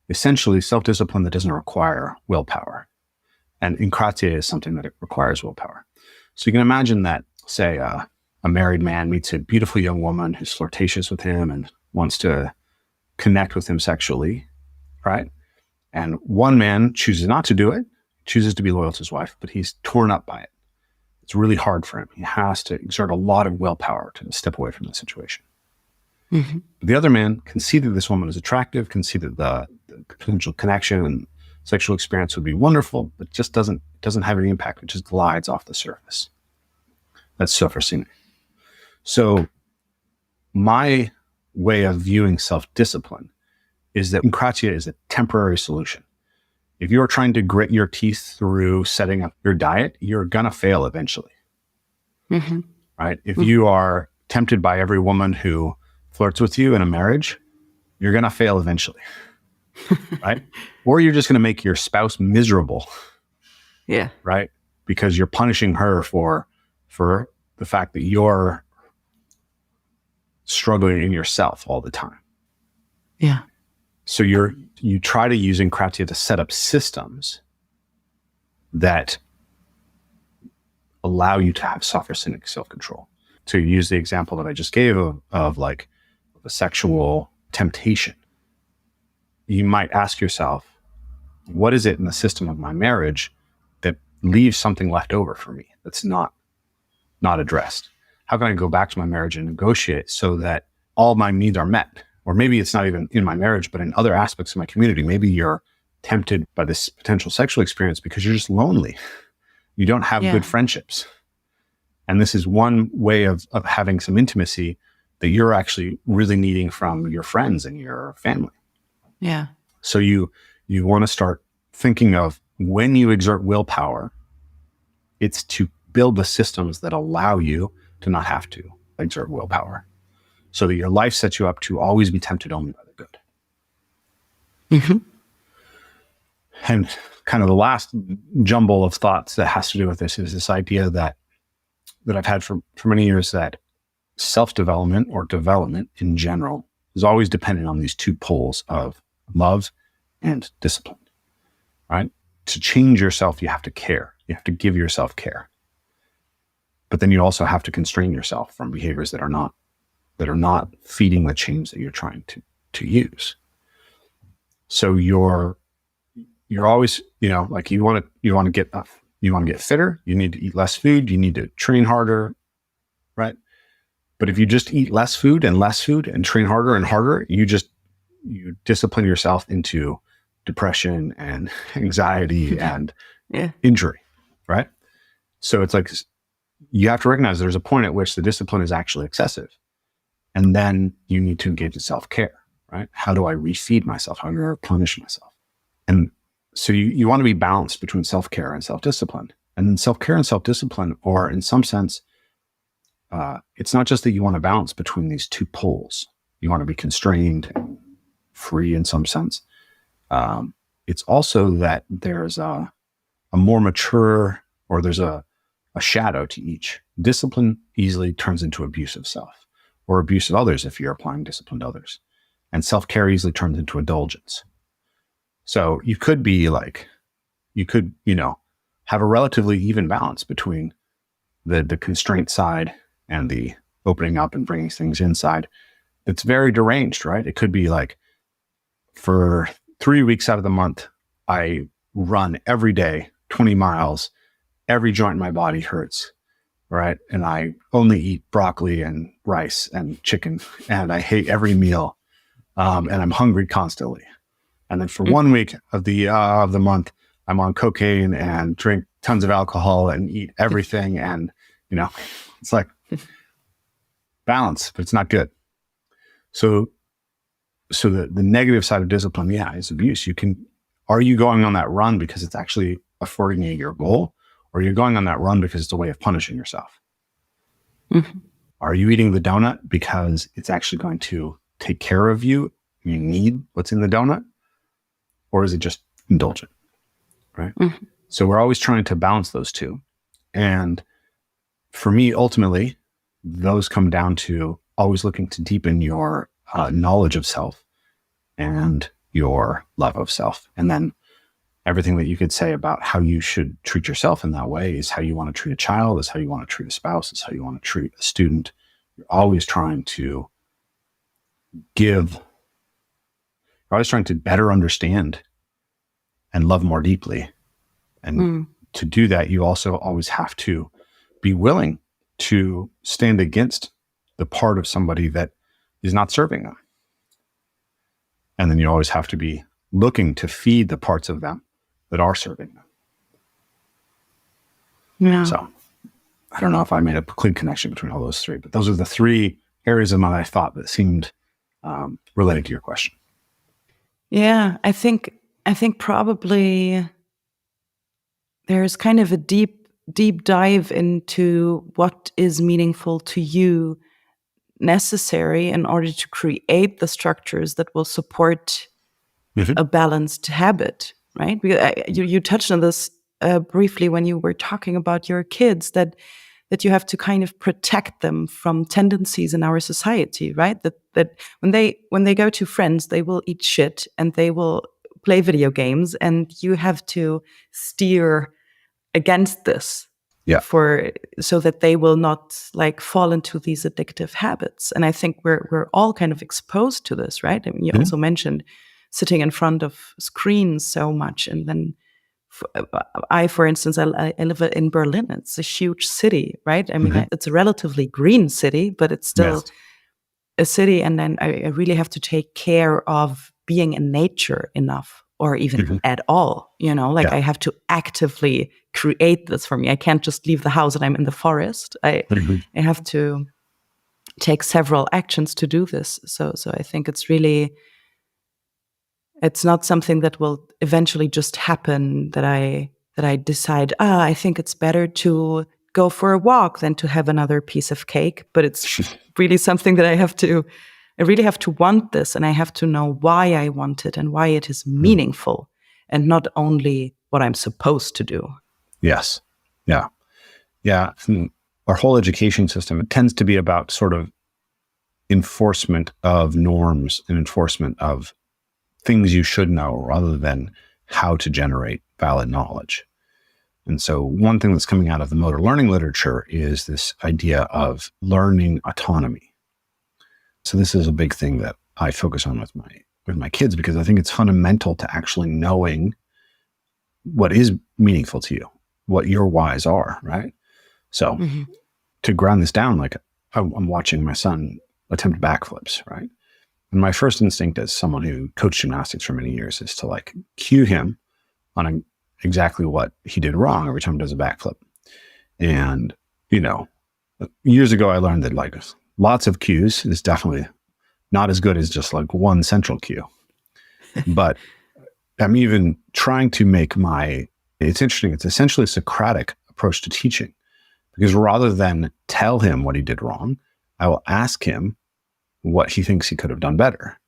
essentially self-discipline that doesn't require willpower, and enkratia is something that it requires willpower. So you can imagine that, say, a married man meets a beautiful young woman who's flirtatious with him and wants to connect with him sexually, right? And one man chooses not to do it, chooses to be loyal to his wife, but he's torn up by it. It's really hard for him. He has to exert a lot of willpower to step away from the situation. The other man can see that this woman is attractive, can see that the potential connection and sexual experience would be wonderful, but just doesn't have any impact. It just glides off the surface. That's sophrosine. So my way of viewing self-discipline is that enkratia is a temporary solution. If you're trying to grit your teeth through setting up your diet, you're going to fail eventually, right? If you are tempted by every woman who flirts with you in a marriage, you're going to fail eventually, right? Or you're just going to make your spouse miserable, right? Because you're punishing her for the fact that you're struggling in yourself all the time. Yeah. So you try to use enkratia to set up systems that allow you to have sophrosinic self-control. To use the example that I just gave of like a sexual temptation, you might ask yourself, what is it in the system of my marriage that leaves something left over for me that's not addressed? How can I go back to my marriage and negotiate so that all my needs are met? Or maybe it's not even in my marriage, but in other aspects of my community. Maybe you're tempted by this potential sexual experience because you're just lonely. You don't have good friendships. And this is one way of having some intimacy that you're actually really needing from your friends and your family. Yeah. So you want to start thinking of when you exert willpower It's to build the systems that allow you to not have to exert willpower, so that your life sets you up to always be tempted only by the good. Mm-hmm. And kind of the last jumble of thoughts that has to do with this is this idea that I've had for many years, that self-development or development in general is always dependent on these two poles of love and discipline, right? To change yourself, you have to care. You have to give yourself care. But then you also have to constrain yourself from behaviors that are not feeding the change that you're trying to use. So you're always, like you want to get fitter, you need to eat less food, you need to train harder, right? But if you just eat less food and train harder and harder, you discipline yourself into depression and anxiety and injury, right? So it's like, you have to recognize there's a point at which the discipline is actually excessive. And then you need to engage in self-care, right? How do I refeed myself? How do I replenish myself? And so you want to be balanced between self-care and self-discipline. And then self-care and self-discipline, or in some sense, it's not just that you want to balance between these two poles. You want to be constrained and free in some sense. It's also that there's a more mature, or there's a shadow to each. Discipline easily turns into abuse of self, or abuse of others if you're applying discipline to others. And self-care easily turns into indulgence. So you could have a relatively even balance between the constraint side and the opening up and bringing things inside. It's very deranged, right? It could be like, for 3 weeks out of the month, I run every day, 20 miles, every joint in my body hurts, right? And I only eat broccoli and rice and chicken, and I hate every meal, and I'm hungry constantly. And then for 1 week of the month, I'm on cocaine and drink tons of alcohol and eat everything, and it's like balance, but it's not good. So the negative side of discipline, is abuse. Are you going on that run because it's actually affording you your goal? Or you're going on that run because it's a way of punishing yourself? Mm-hmm. Are you eating the donut because it's actually going to take care of you? You need what's in the donut? Or is it just indulgent, right? Mm-hmm. So we're always trying to balance those two. And for me, ultimately, those come down to always looking to deepen your knowledge of self and your love of self. And then everything that you could say about how you should treat yourself in that way is how you want to treat a child, is how you want to treat a spouse, is how you want to treat a student. You're always trying to better understand and love more deeply. And to do that, you also always have to be willing to stand against the part of somebody that is not serving them. And then you always have to be looking to feed the parts of them that are serving them. Yeah. So I don't know if I made a clean connection between all those three, but those are the three areas of my thought that seemed related to your question. Yeah, I think probably there's kind of a deep dive into what is meaningful to you, necessary in order to create the structures that will support a balanced habit, right? Because you touched on this briefly when you were talking about your kids, that you have to kind of protect them from tendencies in our society, right? That when they go to friends, they will eat shit and they will play video games, and you have to steer against this. Yeah. So that they will not fall into these addictive habits. And I think we're all kind of exposed to this, right? I mean, you also mentioned sitting in front of screens so much. And then for instance, I live in Berlin. It's a huge city, right? I mean, it's a relatively green city, but it's still a city. And then I really have to take care of being in nature enough, or even at all, I have to actively create this for me. I can't just leave the house and I'm in the forest. I have to take several actions to do this. So I think it's not something that will eventually just happen, that I that I decide, I think it's better to go for a walk than to have another piece of cake. But it's really something that I really have to want this, and I have to know why I want it and why it is meaningful and not only what I'm supposed to do. Yes. Yeah. Yeah. And our whole education system, it tends to be about sort of enforcement of norms and enforcement of things you should know rather than how to generate valid knowledge. And so one thing that's coming out of the motor learning literature is this idea of learning autonomy. So this is a big thing that I focus on with my kids, because I think it's fundamental to actually knowing what is meaningful to you, what your whys are, right? So to ground this down, like I'm watching my son attempt backflips, right? And my first instinct as someone who coached gymnastics for many years is to like cue him on exactly what he did wrong every time he does a backflip. And, years ago, I learned that like lots of cues is definitely not as good as just like one central cue. But I'm even trying to make it's interesting. It's essentially a Socratic approach to teaching, because rather than tell him what he did wrong, I will ask him what he thinks he could have done better,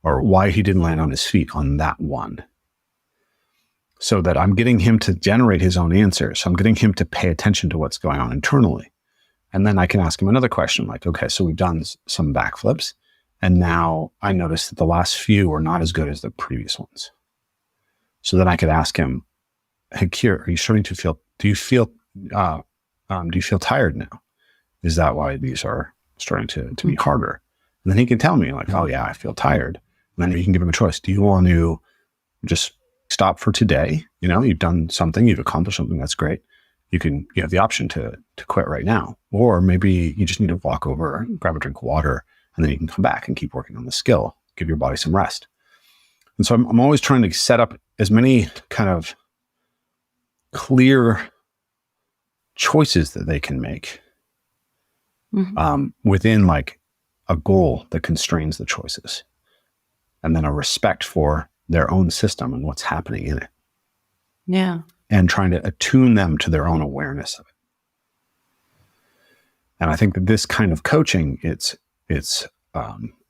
or why he didn't land on his feet on that one. So that I'm getting him to generate his own answers. So I'm getting him to pay attention to what's going on internally. And then I can ask him another question like, okay, so we've done some backflips, and now I noticed that the last few were not as good as the previous ones. So then I could ask him, hey, Kier, are you starting to do you feel tired now? Is that why these are starting to be harder? And then he can tell me like, oh yeah, I feel tired. And then you can give him a choice. Do you want to just stop for today? You've done something, you've accomplished something, that's great. You have the option to quit right now. Or maybe you just need to walk over, grab a drink of water, and then you can come back and keep working on the skill, give your body some rest. And so I'm always trying to set up as many kind of clear choices that they can make within like a goal that constrains the choices, and then a respect for their own system and what's happening in it. Yeah. And trying to attune them to their own awareness of it. And I think that this kind of coaching, it's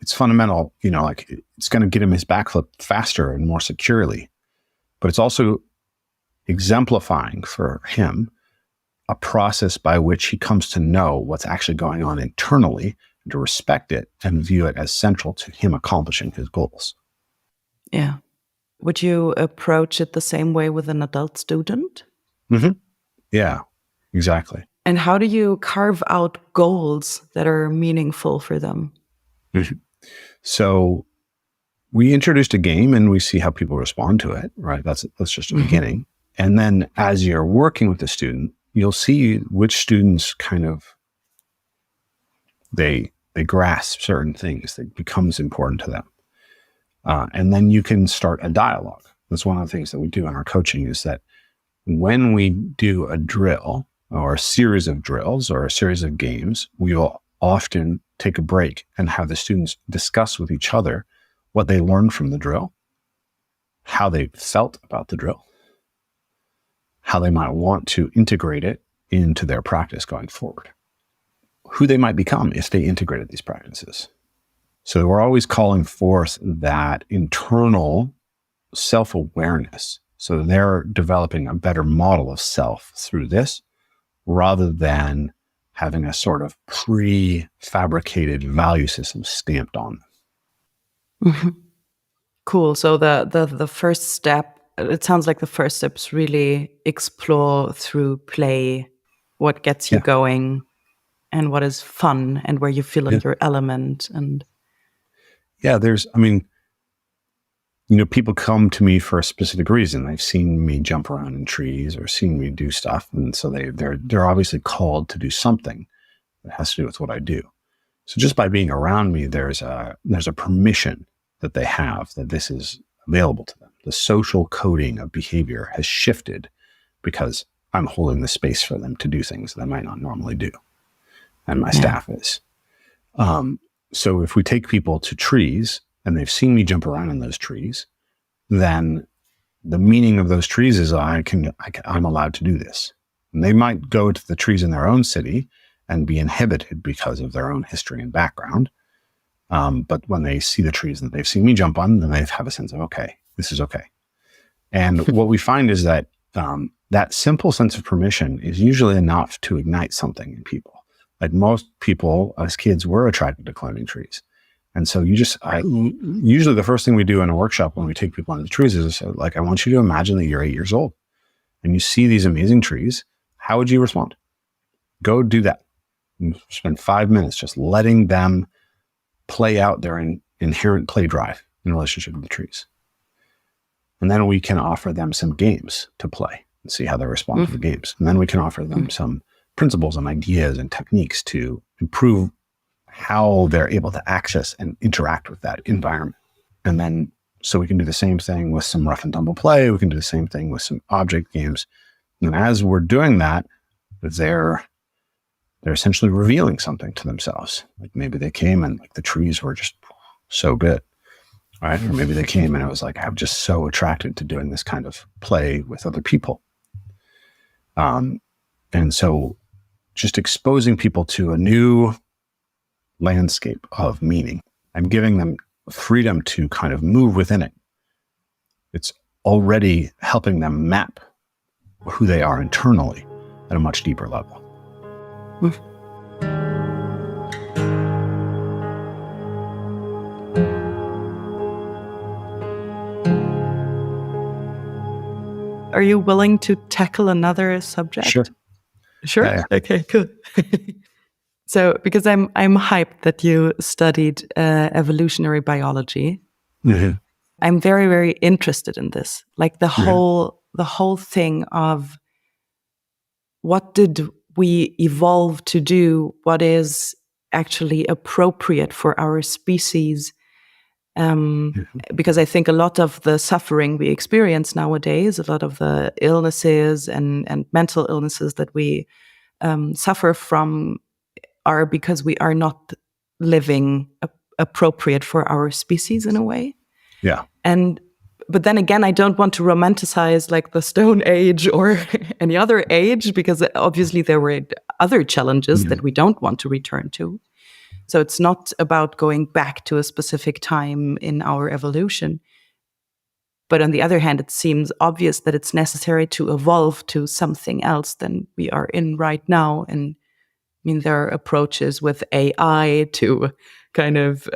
fundamental, like it's going to get him his backflip faster and more securely, but it's also exemplifying for him a process by which he comes to know what's actually going on internally, and to respect it and view it as central to him accomplishing his goals. Yeah. Would you approach it the same way with an adult student? Yeah, exactly. And how do you carve out goals that are meaningful for them? So we introduced a game and we see how people respond to it, right? That's just a beginning. And then as you're working with the student, you'll see which students kind of, they grasp certain things that becomes important to them. And then you can start a dialogue. That's one of the things that we do in our coaching, is that when we do a drill or a series of drills or a series of games, we will often take a break and have the students discuss with each other what they learned from the drill, how they felt about the drill, how they might want to integrate it into their practice going forward, who they might become if they integrated these practices. So we're always calling forth that internal self-awareness. So they're developing a better model of self through this, rather than having a sort of prefabricated value system stamped on them. Cool. So the first step, it sounds like the first step is really explore through play what gets you going and what is fun and where you feel in your element. And people come to me for a specific reason. They've seen me jump around in trees or seen me do stuff. And so they're obviously called to do something that has to do with what I do. So just by being around me, there's a permission that they have that this is available to them. The social coding of behavior has shifted because I'm holding the space for them to do things they might not normally do. And my staff is. So if we take people to trees and they've seen me jump around in those trees, then the meaning of those trees is I'm allowed to do this. And they might go to the trees in their own city and be inhibited because of their own history and background. But when they see the trees that they've seen me jump on, then they have a sense of, okay, this is okay. And what we find is that that simple sense of permission is usually enough to ignite something in people. Like most people as kids were attracted to climbing trees. And so usually the first thing we do in a workshop when we take people on the trees is like, I want you to imagine that you're 8 years old and you see these amazing trees. How would you respond? Go do that. And spend 5 minutes just letting them play out their inherent play drive in relationship to the trees. And then we can offer them some games to play and see how they respond to the games. And then we can offer them some principles and ideas and techniques to improve how they're able to access and interact with that environment. And then, so we can do the same thing with some rough and tumble play. We can do the same thing with some object games. And as we're doing that, they're essentially revealing something to themselves. Like maybe they came and like the trees were just so good, right? Or maybe they came and it was like, I'm just so attracted to doing this kind of play with other people. And so just exposing people to a new landscape of meaning and giving them freedom to kind of move within it. It's already helping them map who they are internally at a much deeper level. Are you willing to tackle another subject? Sure. Yeah. Okay, cool. So, because I'm hyped that you studied evolutionary biology. Mm-hmm. I'm very, very interested in this. Like the whole thing of what did we evolve to do? What is actually appropriate for our species? Because I think a lot of the suffering we experience nowadays, a lot of the illnesses and mental illnesses that we suffer from are because we are not living appropriate for our species in a way. Yeah. But then again, I don't want to romanticize like the Stone Age or any other age, because obviously there were other challenges that we don't want to return to. So it's not about going back to a specific time in our evolution. But on the other hand, it seems obvious that it's necessary to evolve to something else than we are in right now. And I mean, there are approaches with AI to kind of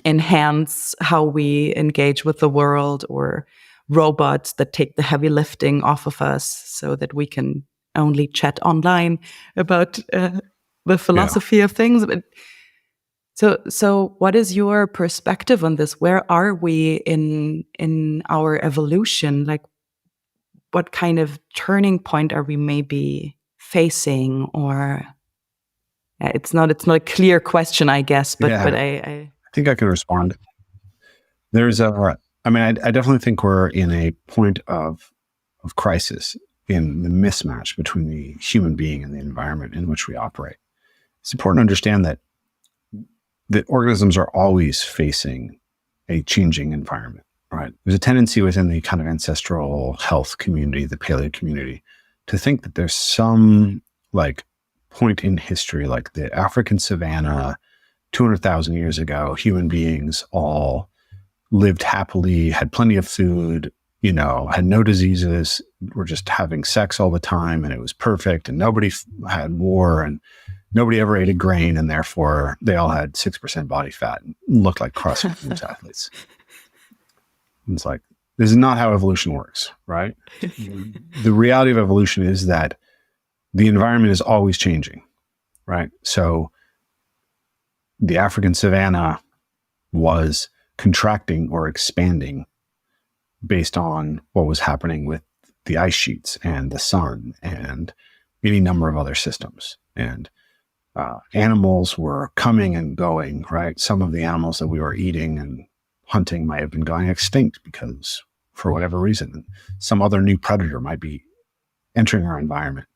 enhance how we engage with the world, or robots that take the heavy lifting off of us so that we can only chat online about the philosophy of things. But so what is your perspective on this? Where are we in our evolution? Like, what kind of turning point are we maybe facing? Or it's not a clear question, I guess, but I think I can respond. I definitely think we're in a point of crisis in the mismatch between the human being and the environment in which we operate. It's important to understand that organisms are always facing a changing environment, right? There's a tendency within the kind of ancestral health community, the paleo community, to think that there's some like point in history, like the African savanna, 200,000 years ago, human beings all lived happily, had plenty of food, had no diseases, were just having sex all the time, and it was perfect, and nobody had war, and nobody ever ate a grain, and therefore they all had 6% body fat and looked like CrossFit athletes. And it's like, this is not how evolution works, right? The reality of evolution is that the environment is always changing, right? So the African savanna was contracting or expanding based on what was happening with the ice sheets and the sun and any number of other systems. And animals were coming and going, right? Some of the animals that we were eating and hunting might have been going extinct because, for whatever reason, some other new predator might be entering our environment.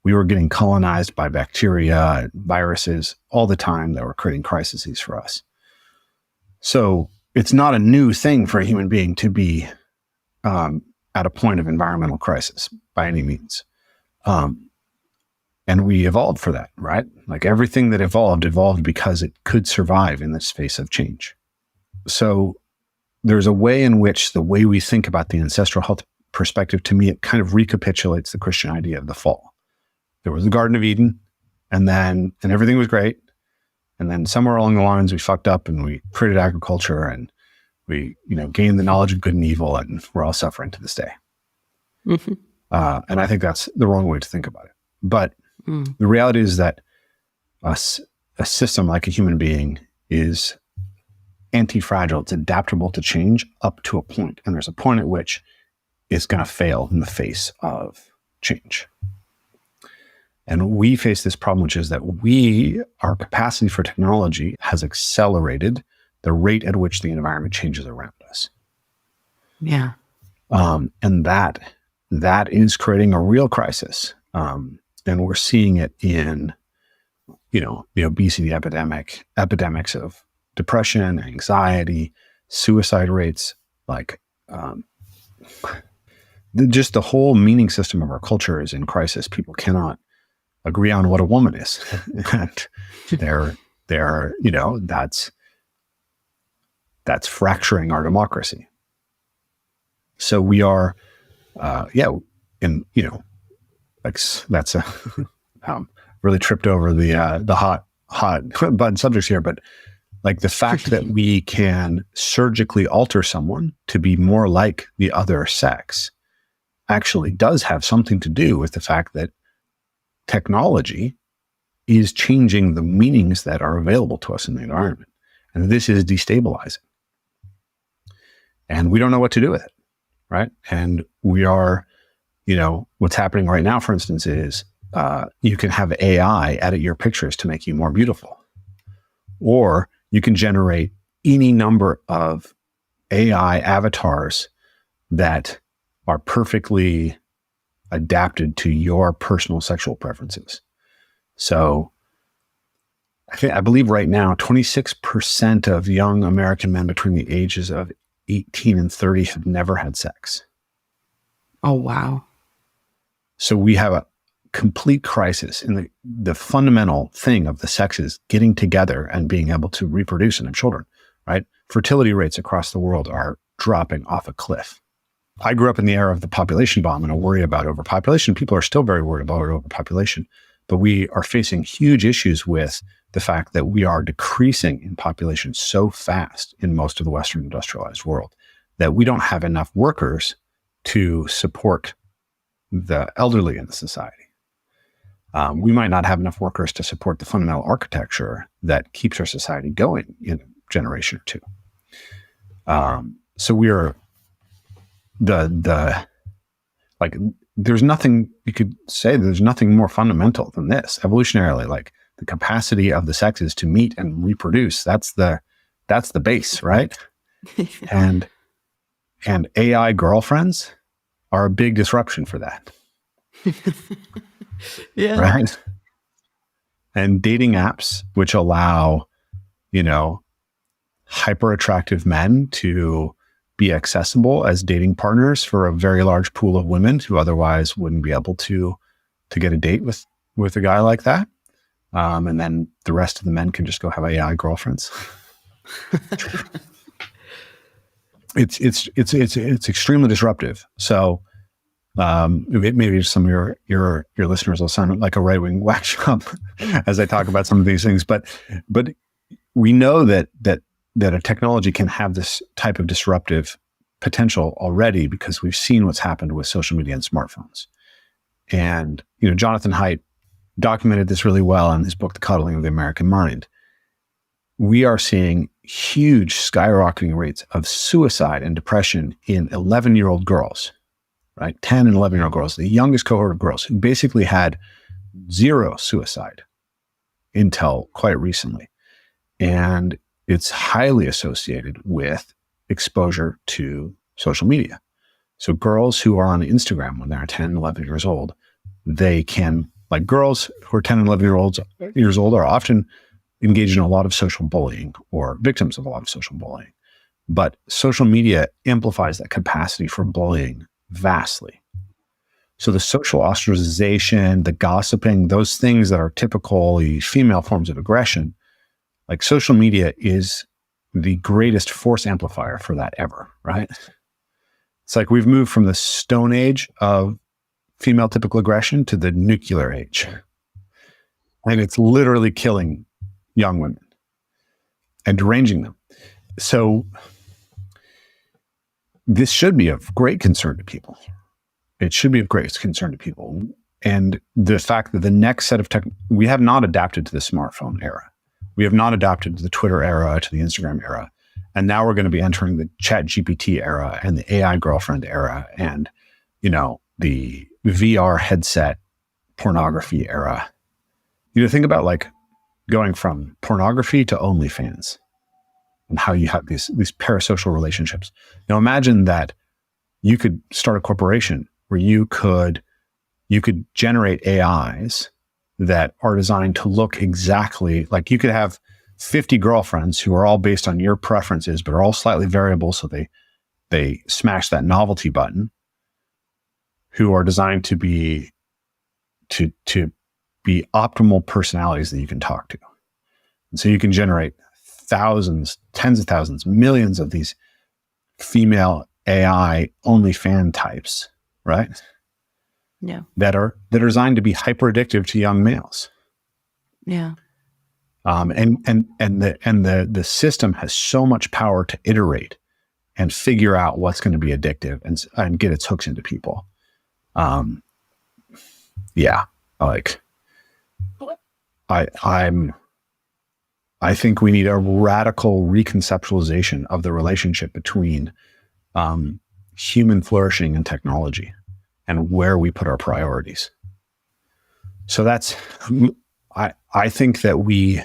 We were getting colonized by bacteria, viruses all the time that were creating crises for us. So it's not a new thing for a human being to be at a point of environmental crisis by any means. And we evolved for that, right? Like everything that evolved because it could survive in this face of change. So there's a way in which the way we think about the ancestral health perspective, to me, it kind of recapitulates the Christian idea of the fall. There was the Garden of Eden, and everything was great. And then somewhere along the lines, we fucked up and we created agriculture and we, gained the knowledge of good and evil, and we're all suffering to this day. Mm-hmm. And I think that's the wrong way to think about it. But the reality is that a system like a human being is anti-fragile. It's adaptable to change up to a point. And there's a point at which it's going to fail in the face of change. And we face this problem, which is that our capacity for technology has accelerated the rate at which the environment changes around us. Yeah. And that is creating a real crisis. And we're seeing it in, the obesity epidemics of depression, anxiety, suicide rates, just the whole meaning system of our culture is in crisis. People cannot agree on what a woman is. And that's fracturing our democracy. So we are, that's really tripped over the hot button subjects here, but like the fact that we can surgically alter someone to be more like the other sex actually does have something to do with the fact that technology is changing the meanings that are available to us in the environment. And this is destabilizing. And we don't know what to do with it, right? And we are, what's happening right now, for instance, is you can have AI edit your pictures to make you more beautiful. Or you can generate any number of AI avatars that are perfectly adapted to your personal sexual preferences. So I believe right now, 26% of young American men between the ages of 18 and 30 have never had sex. Oh, wow. So we have a complete crisis in the fundamental thing of the sexes getting together and being able to reproduce and have children, right? Fertility rates across the world are dropping off a cliff. I grew up in the era of the population bomb and a worry about overpopulation. People are still very worried about overpopulation, but we are facing huge issues with the fact that we are decreasing in population so fast in most of the Western industrialized world that we don't have enough workers to support the elderly in the society. We might not have enough workers to support the fundamental architecture that keeps our society going in a generation or two. So we are there's nothing you could say. There's nothing more fundamental than this evolutionarily. Like the capacity of the sexes to meet and reproduce. That's the base, right? and AI girlfriends are a big disruption for that. Yeah. Right. And dating apps, which allow, hyper attractive men to be accessible as dating partners for a very large pool of women who otherwise wouldn't be able to get a date with a guy like that. And then the rest of the men can just go have AI girlfriends. It's extremely disruptive. So maybe some of your listeners will sound like a right-wing whack job as I talk about some of these things, but we know that a technology can have this type of disruptive potential already because we've seen what's happened with social media and smartphones. And Jonathan Haidt documented this really well in his book, The Coddling of the American Mind. We are seeing huge skyrocketing rates of suicide and depression in 11-year-old girls. Right? 10 and 11-year-old girls, the youngest cohort of girls who basically had zero suicide until quite recently. And it's highly associated with exposure to social media. So girls who are on Instagram when they're 10 and 11 years old, they can, like girls who are 10 and 11 years old are often engaged in a lot of social bullying or victims of a lot of social bullying. But social media amplifies that capacity for bullying vastly. So the social ostracization, the gossiping, those things that are typically female forms of aggression, like social media is the greatest force amplifier for that ever, right? It's like we've moved from the Stone Age of female typical aggression to the nuclear age. And it's literally killing young women and deranging them. So this should be of great concern to people. It should be of great concern to people. And the fact that the next set of we have not adapted to the smartphone era. We have not adapted to the Twitter era, to the Instagram era. And now we're going to be entering the Chat GPT era and the AI girlfriend era and, the VR headset pornography era. Think about like going from pornography to OnlyFans and how you have these parasocial relationships. Now imagine that you could start a corporation where you could generate AIs that are designed to look exactly like you could have 50 girlfriends who are all based on your preferences, but are all slightly variable. So they smash that novelty button, who are designed to be optimal personalities that you can talk to. And so you can generate thousands, tens of thousands, millions of these female AI OnlyFan types, right? Yeah. That are designed to be hyper addictive to young males. Yeah. And the system has so much power to iterate and figure out what's going to be addictive and get its hooks into people. I think we need a radical reconceptualization of the relationship between human flourishing and technology and where we put our priorities. So that's, I think that we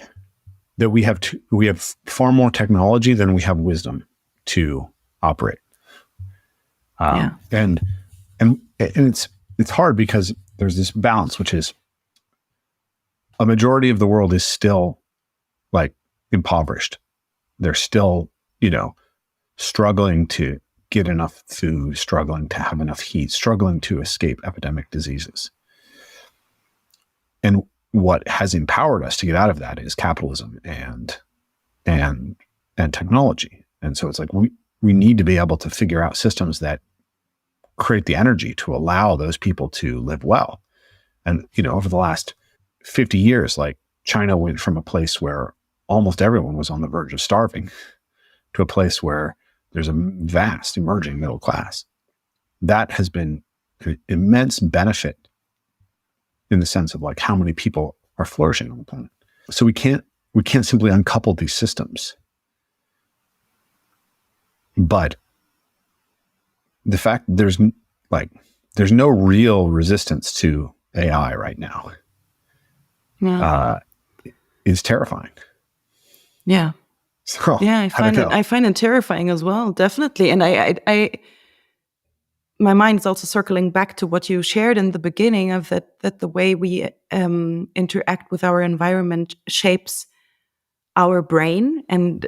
have far more technology than we have wisdom to operate. And it's hard because there's this balance, which is a majority of the world is still like impoverished. They're still, struggling to get enough food, struggling to have enough heat, struggling to escape epidemic diseases. And what has empowered us to get out of that is capitalism and technology. And so it's like we need to be able to figure out systems that create the energy to allow those people to live well. And, over the last 50 years, like China went from a place where almost everyone was on the verge of starving to a place where there's a vast emerging middle class. That has been an immense benefit in the sense of like how many people are flourishing on the planet. So we can't simply uncouple these systems. But the fact there's no real resistance to AI right now is terrifying. Yeah. So, yeah, I find it terrifying as well, definitely. And I my mind is also circling back to what you shared in the beginning of that the way we interact with our environment shapes our brain. And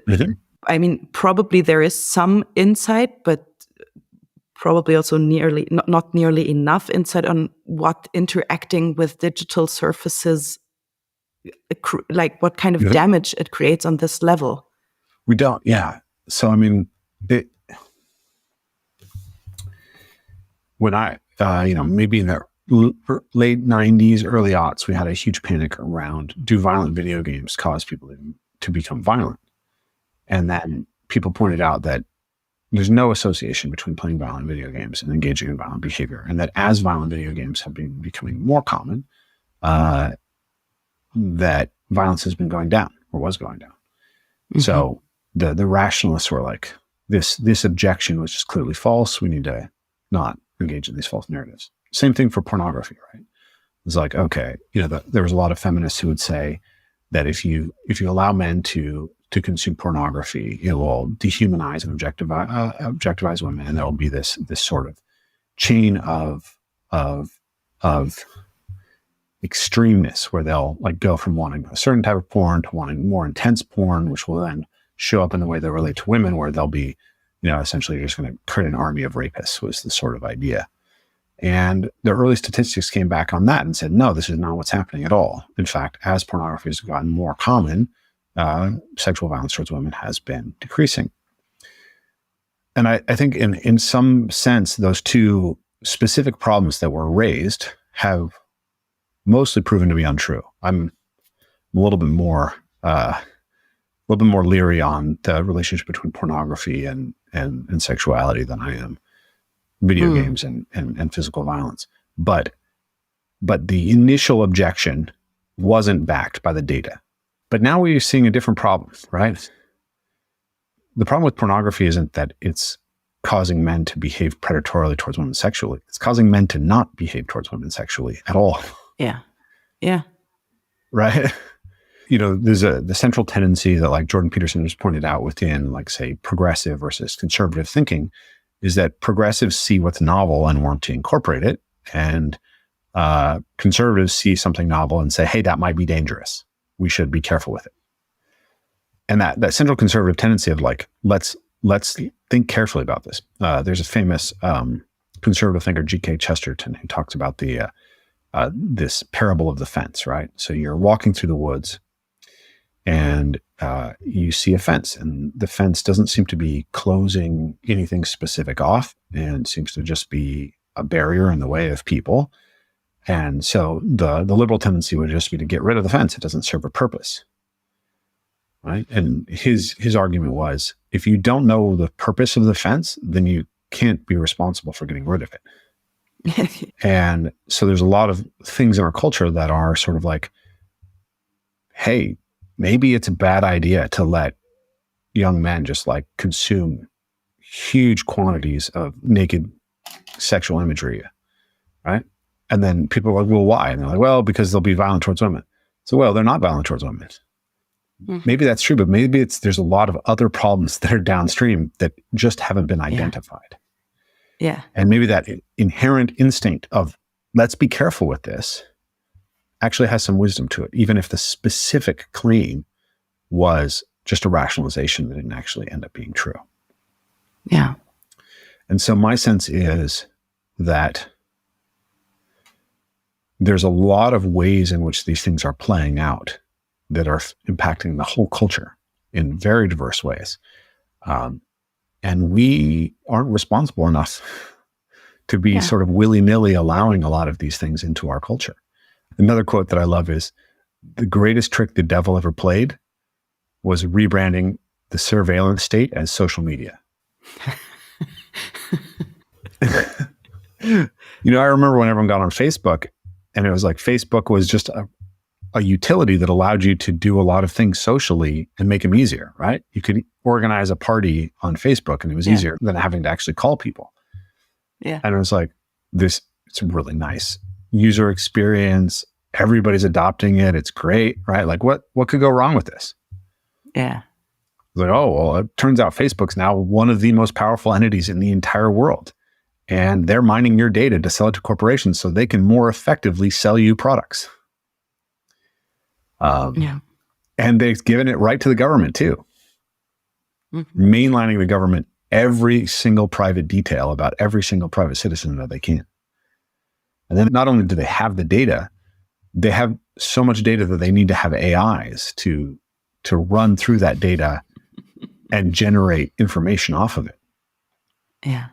I mean, probably there is some insight, but probably also not nearly enough insight on what interacting with digital surfaces, like what kind of damage it creates on this level. We don't, yeah. So I mean, when I, maybe in the late 90s, early aughts, we had a huge panic around, do violent video games cause people to become violent? And then people pointed out that there's no association between playing violent video games and engaging in violent behavior. And that as violent video games have been becoming more common, that violence has been going down or was going down. Mm-hmm. So the rationalists were like, this objection was just clearly false. We need to not engage in these false narratives. Same thing for pornography, right? It's like, okay, there was a lot of feminists who would say that if you allow men to consume pornography, it will dehumanize and objectivize women, and there will be this sort of chain of extremeness where they'll like go from wanting a certain type of porn to wanting more intense porn, which will then show up in the way they relate to women, where they'll be, essentially you're just going to create an army of rapists, was the sort of idea. And the early statistics came back on that and said, no, this is not what's happening at all. In fact, as pornography has gotten more common, sexual violence towards women has been decreasing. And I think in some sense, those two specific problems that were raised have mostly proven to be untrue. I'm a little bit more leery on the relationship between pornography and sexuality than I am video games and physical violence. But the initial objection wasn't backed by the data. But now we're seeing a different problem, right? The problem with pornography isn't that it's causing men to behave predatorily towards women sexually. It's causing men to not behave towards women sexually at all. Yeah. Yeah. Right? There's the central tendency that, like Jordan Peterson has pointed out within, like, say, progressive versus conservative thinking, is that progressives see what's novel and want to incorporate it. And conservatives see something novel and say, hey, that might be dangerous. We should be careful with it. And that central conservative tendency of, like, let's think carefully about this. There's a famous conservative thinker, G.K. Chesterton, who talks about this parable of the fence, right? So you're walking through the woods and you see a fence, and the fence doesn't seem to be closing anything specific off, and seems to just be a barrier in the way of people. And so the liberal tendency would just be to get rid of the fence. It doesn't serve a purpose, right? And his argument was, if you don't know the purpose of the fence, then you can't be responsible for getting rid of it. And so there's a lot of things in our culture that are sort of like, hey, maybe it's a bad idea to let young men just, like, consume huge quantities of naked sexual imagery, right? And then people are like, well, why? And they're like, well, because they'll be violent towards women. So, well, they're not violent towards women. Maybe that's true, but maybe there's a lot of other problems that are downstream that just haven't been identified. Yeah. And maybe that inherent instinct of, let's be careful with this, actually has some wisdom to it, even if the specific claim was just a rationalization that didn't actually end up being true. Yeah. And so my sense is that there's a lot of ways in which these things are playing out that are impacting the whole culture in very diverse ways. And we aren't responsible enough to be sort of willy-nilly allowing a lot of these things into our culture. Another quote that I love is, the greatest trick the devil ever played was rebranding the surveillance state as social media. I remember when everyone got on Facebook, and it was like Facebook was just a utility that allowed you to do a lot of things socially and make them easier, right? You could organize a party on Facebook and it was easier than having to actually call people. Yeah. And it was like, it's really nice user experience. Everybody's adopting it. It's great, right? Like, what could go wrong with this? Yeah. Like, oh, well, it turns out Facebook's now one of the most powerful entities in the entire world. And they're mining your data to sell it to corporations so they can more effectively sell you products. And they've given it right to the government too. Mainlining the government every single private detail about every single private citizen that they can. And then not only do they have the data, they have so much data that they need to have AIs to run through that data and generate information off of it. Yeah.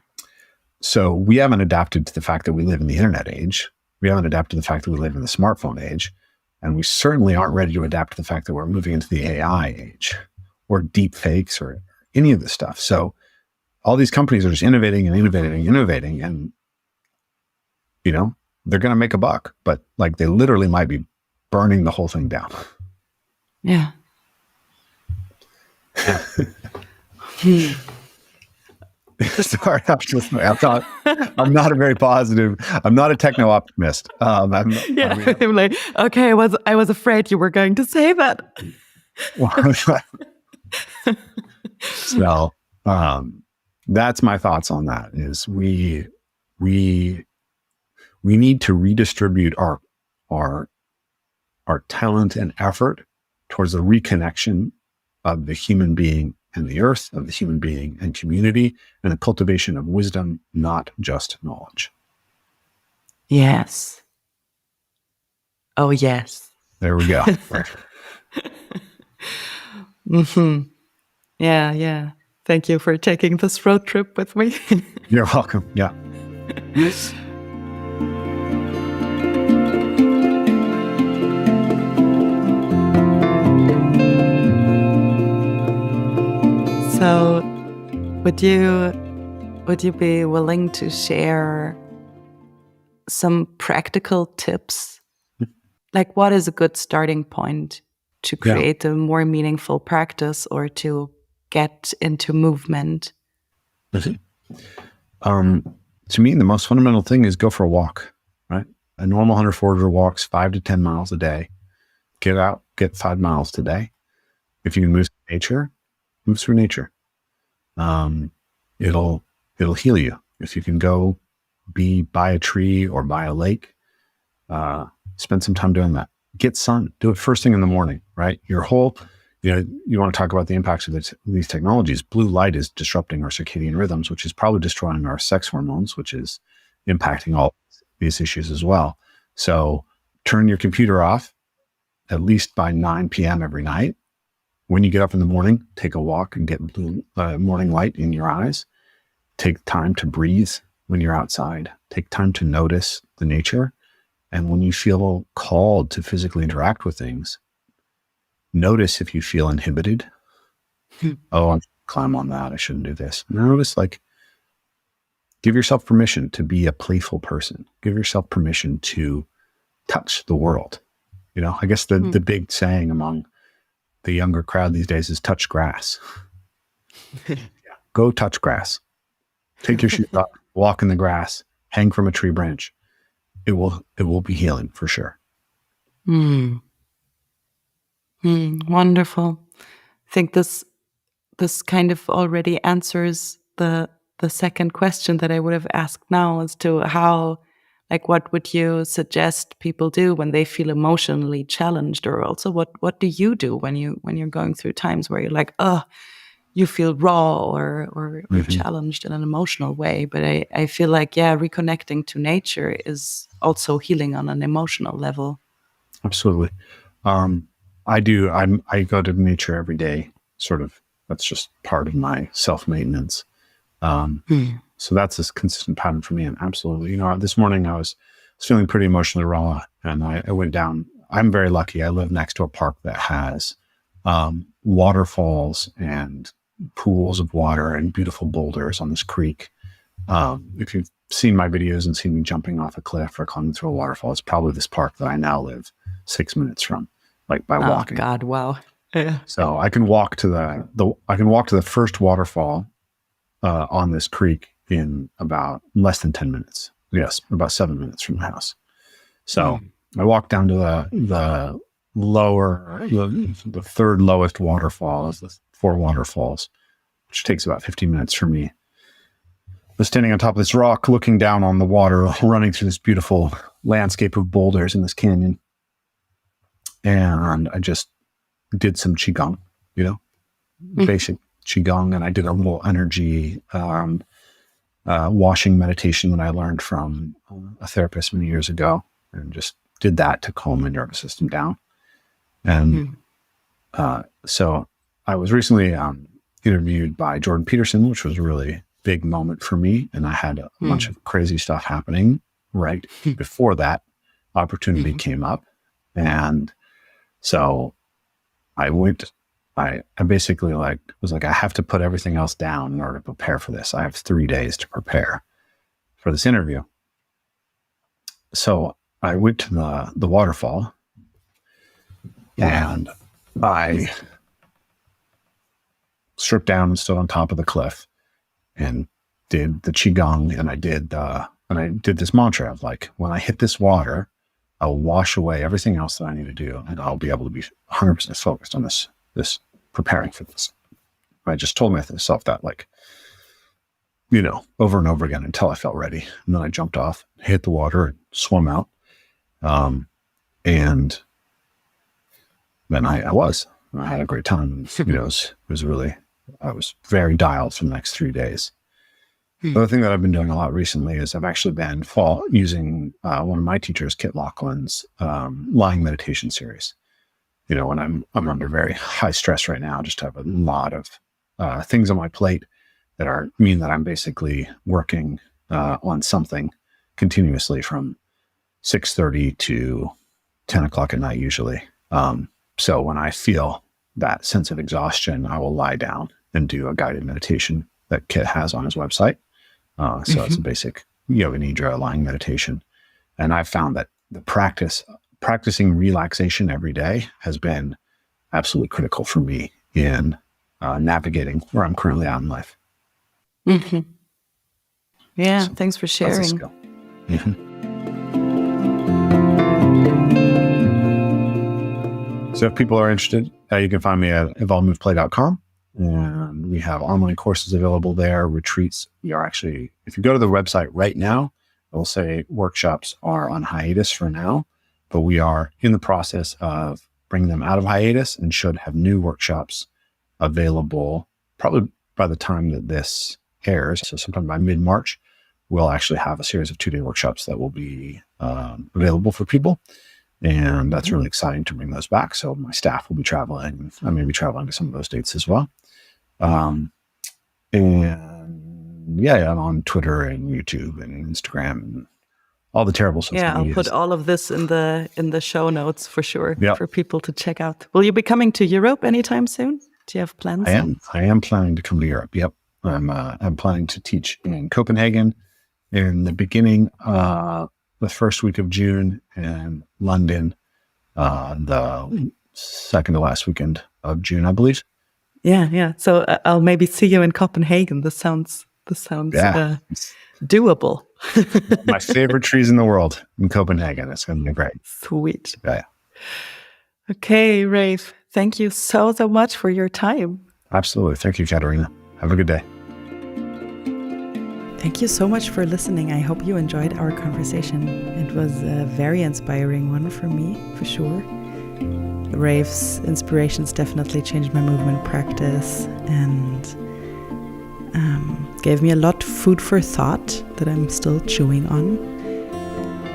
So we haven't adapted to the fact that we live in the internet age. We haven't adapted to the fact that we live in the smartphone age. And we certainly aren't ready to adapt to the fact that we're moving into the AI age or deep fakes or any of this stuff. So all these companies are just innovating and innovating and innovating. And, they're going to make a buck, but like they literally might be burning the whole thing down. Yeah. Sorry, I'm not a very positive. I'm not a techno optimist. I'm like, okay, I was afraid you were going to say that. So, that's my thoughts on that. Is we need to redistribute our talent and effort towards the reconnection of the human being and the earth, of the human being and community, and the cultivation of wisdom, not just knowledge. Yes. Oh, yes. There we go. Hmm. Yeah, yeah. Thank you for taking this road trip with me. You're welcome. Yeah. So, would you be willing to share some practical tips? Like, what is a good starting point to create a more meaningful practice or to get into movement? To me, the most fundamental thing is go for a walk, right? A normal hunter-forager walks 5 to 10 miles a day. Get out, get 5 miles today. If you can move through nature, move through nature. It'll heal you. If you can go be by a tree or by a lake, spend some time doing that. Get sun. Do it first thing in the morning, right? Your whole, you want to talk about the impacts of these technologies. Blue light is disrupting our circadian rhythms, which is probably destroying our sex hormones, which is impacting all these issues as well. So turn your computer off at least by 9 p.m. every night. When you get up in the morning, take a walk and get blue morning light in your eyes. Take time to breathe when you're outside. Take time to notice the nature. And when you feel called to physically interact with things, notice if you feel inhibited. Oh, I'm climb on that. I shouldn't do this. Notice, give yourself permission to be a playful person. Give yourself permission to touch the world. I guess the big saying among the younger crowd these days is touch grass. Go touch grass. Take your shoes off, walk in the grass, hang from a tree branch. It will be healing for sure. Wonderful. I think this kind of already answers the second question that I would have asked now as to how, what would you suggest people do when they feel emotionally challenged, or also what do you do when you're going through times where you're like, you feel raw or challenged in an emotional way. But I feel like, reconnecting to nature is also healing on an emotional level. Absolutely. I do. I go to nature every day. Sort of. That's just part of my self-maintenance. So that's a consistent pattern for me. And absolutely, this morning I was feeling pretty emotionally raw, and I went down. I'm very lucky. I live next to a park that has waterfalls and pools of water and beautiful boulders on this creek. If you've seen my videos and seen me jumping off a cliff or climbing through a waterfall, it's probably this park that I now live 6 minutes from, by walking. Oh God, wow. Yeah. So I can walk to the first waterfall on this creek in about less than 10 minutes. Yes, about 7 minutes from the house. So I walked down to the third lowest waterfall of the 4 waterfalls, which takes about 15 minutes for me. I was standing on top of this rock, looking down on the water, running through this beautiful landscape of boulders in this canyon. And I just did some Qigong, basic Qigong. And I did a little energy washing meditation that I learned from a therapist many years ago, and just did that to calm my nervous system down. And so I was recently interviewed by Jordan Peterson, which was a really big moment for me. And I had a bunch of crazy stuff happening right before that opportunity came up. And so I basically was like, I have to put everything else down in order to prepare for this. I have 3 days to prepare for this interview. So I went to the waterfall, and I stripped down and stood on top of the cliff and did the Qigong. And I did this mantra of when I hit this water, I'll wash away everything else that I need to do, and I'll be able to be 100% focused on this preparing for this. I just told myself that over and over again until I felt ready. And then I jumped off, hit the water, and swam out. And then I had a great time. And, it was really I was very dialed for the next 3 days. The other thing that I've been doing a lot recently is I've actually been using one of my teachers, Kit Laughlin's lying meditation series. When I'm under very high stress right now, just have a lot of things on my plate that mean that I'm basically working on something continuously from 6:30 to 10 o'clock at night usually. So when I feel that sense of exhaustion, I will lie down and do a guided meditation that Kit has on his website. So it's a basic yoga nidra lying meditation. And I've found that the practicing relaxation every day has been absolutely critical for me in navigating where I'm currently at in life. Mm-hmm. Yeah, So thanks for that's a sharing. skill. Mm-hmm. So if people are interested, you can find me at evolvemoveplay.com. And we have online courses available there, retreats. If you go to the website right now, it'll say workshops are on hiatus for now, but we are in the process of bringing them out of hiatus and should have new workshops available probably by the time that this airs. So sometime by mid-March, we'll actually have a series of 2-day workshops that will be available for people. And that's really exciting to bring those back. So my staff will be traveling. I may be traveling to some of those dates as well. And yeah, I'm on Twitter and YouTube and Instagram and all the terrible social media. Yeah, I'll put all of this in the show notes for sure Yep. for people to check out. Will you be coming to Europe anytime soon? Do you have plans? I am planning to come to Europe. Yep. I'm planning to teach in Copenhagen in the beginning, the first week of June, and London, the second to last weekend of June, I believe. Yeah. So I'll maybe see you in Copenhagen. This sounds doable. My favorite trees in the world in Copenhagen. It's going to be great. Sweet. Yeah. Okay, Rafe. Thank you so much for your time. Absolutely. Thank you, Katarina. Have a good day. Thank you so much for listening. I hope you enjoyed our conversation. It was a very inspiring one for me, for sure. Rafe's inspirations definitely changed my movement practice and gave me a lot of food for thought that I'm still chewing on.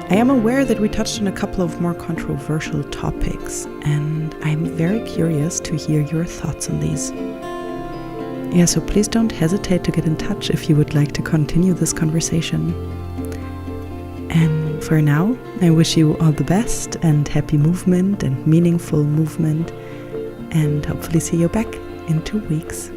I am aware that we touched on a couple of more controversial topics, and I'm very curious to hear your thoughts on these. Yeah, so please don't hesitate to get in touch if you would like to continue this conversation. And for now, I wish you all the best and happy movement and meaningful movement, and hopefully see you back in 2 weeks.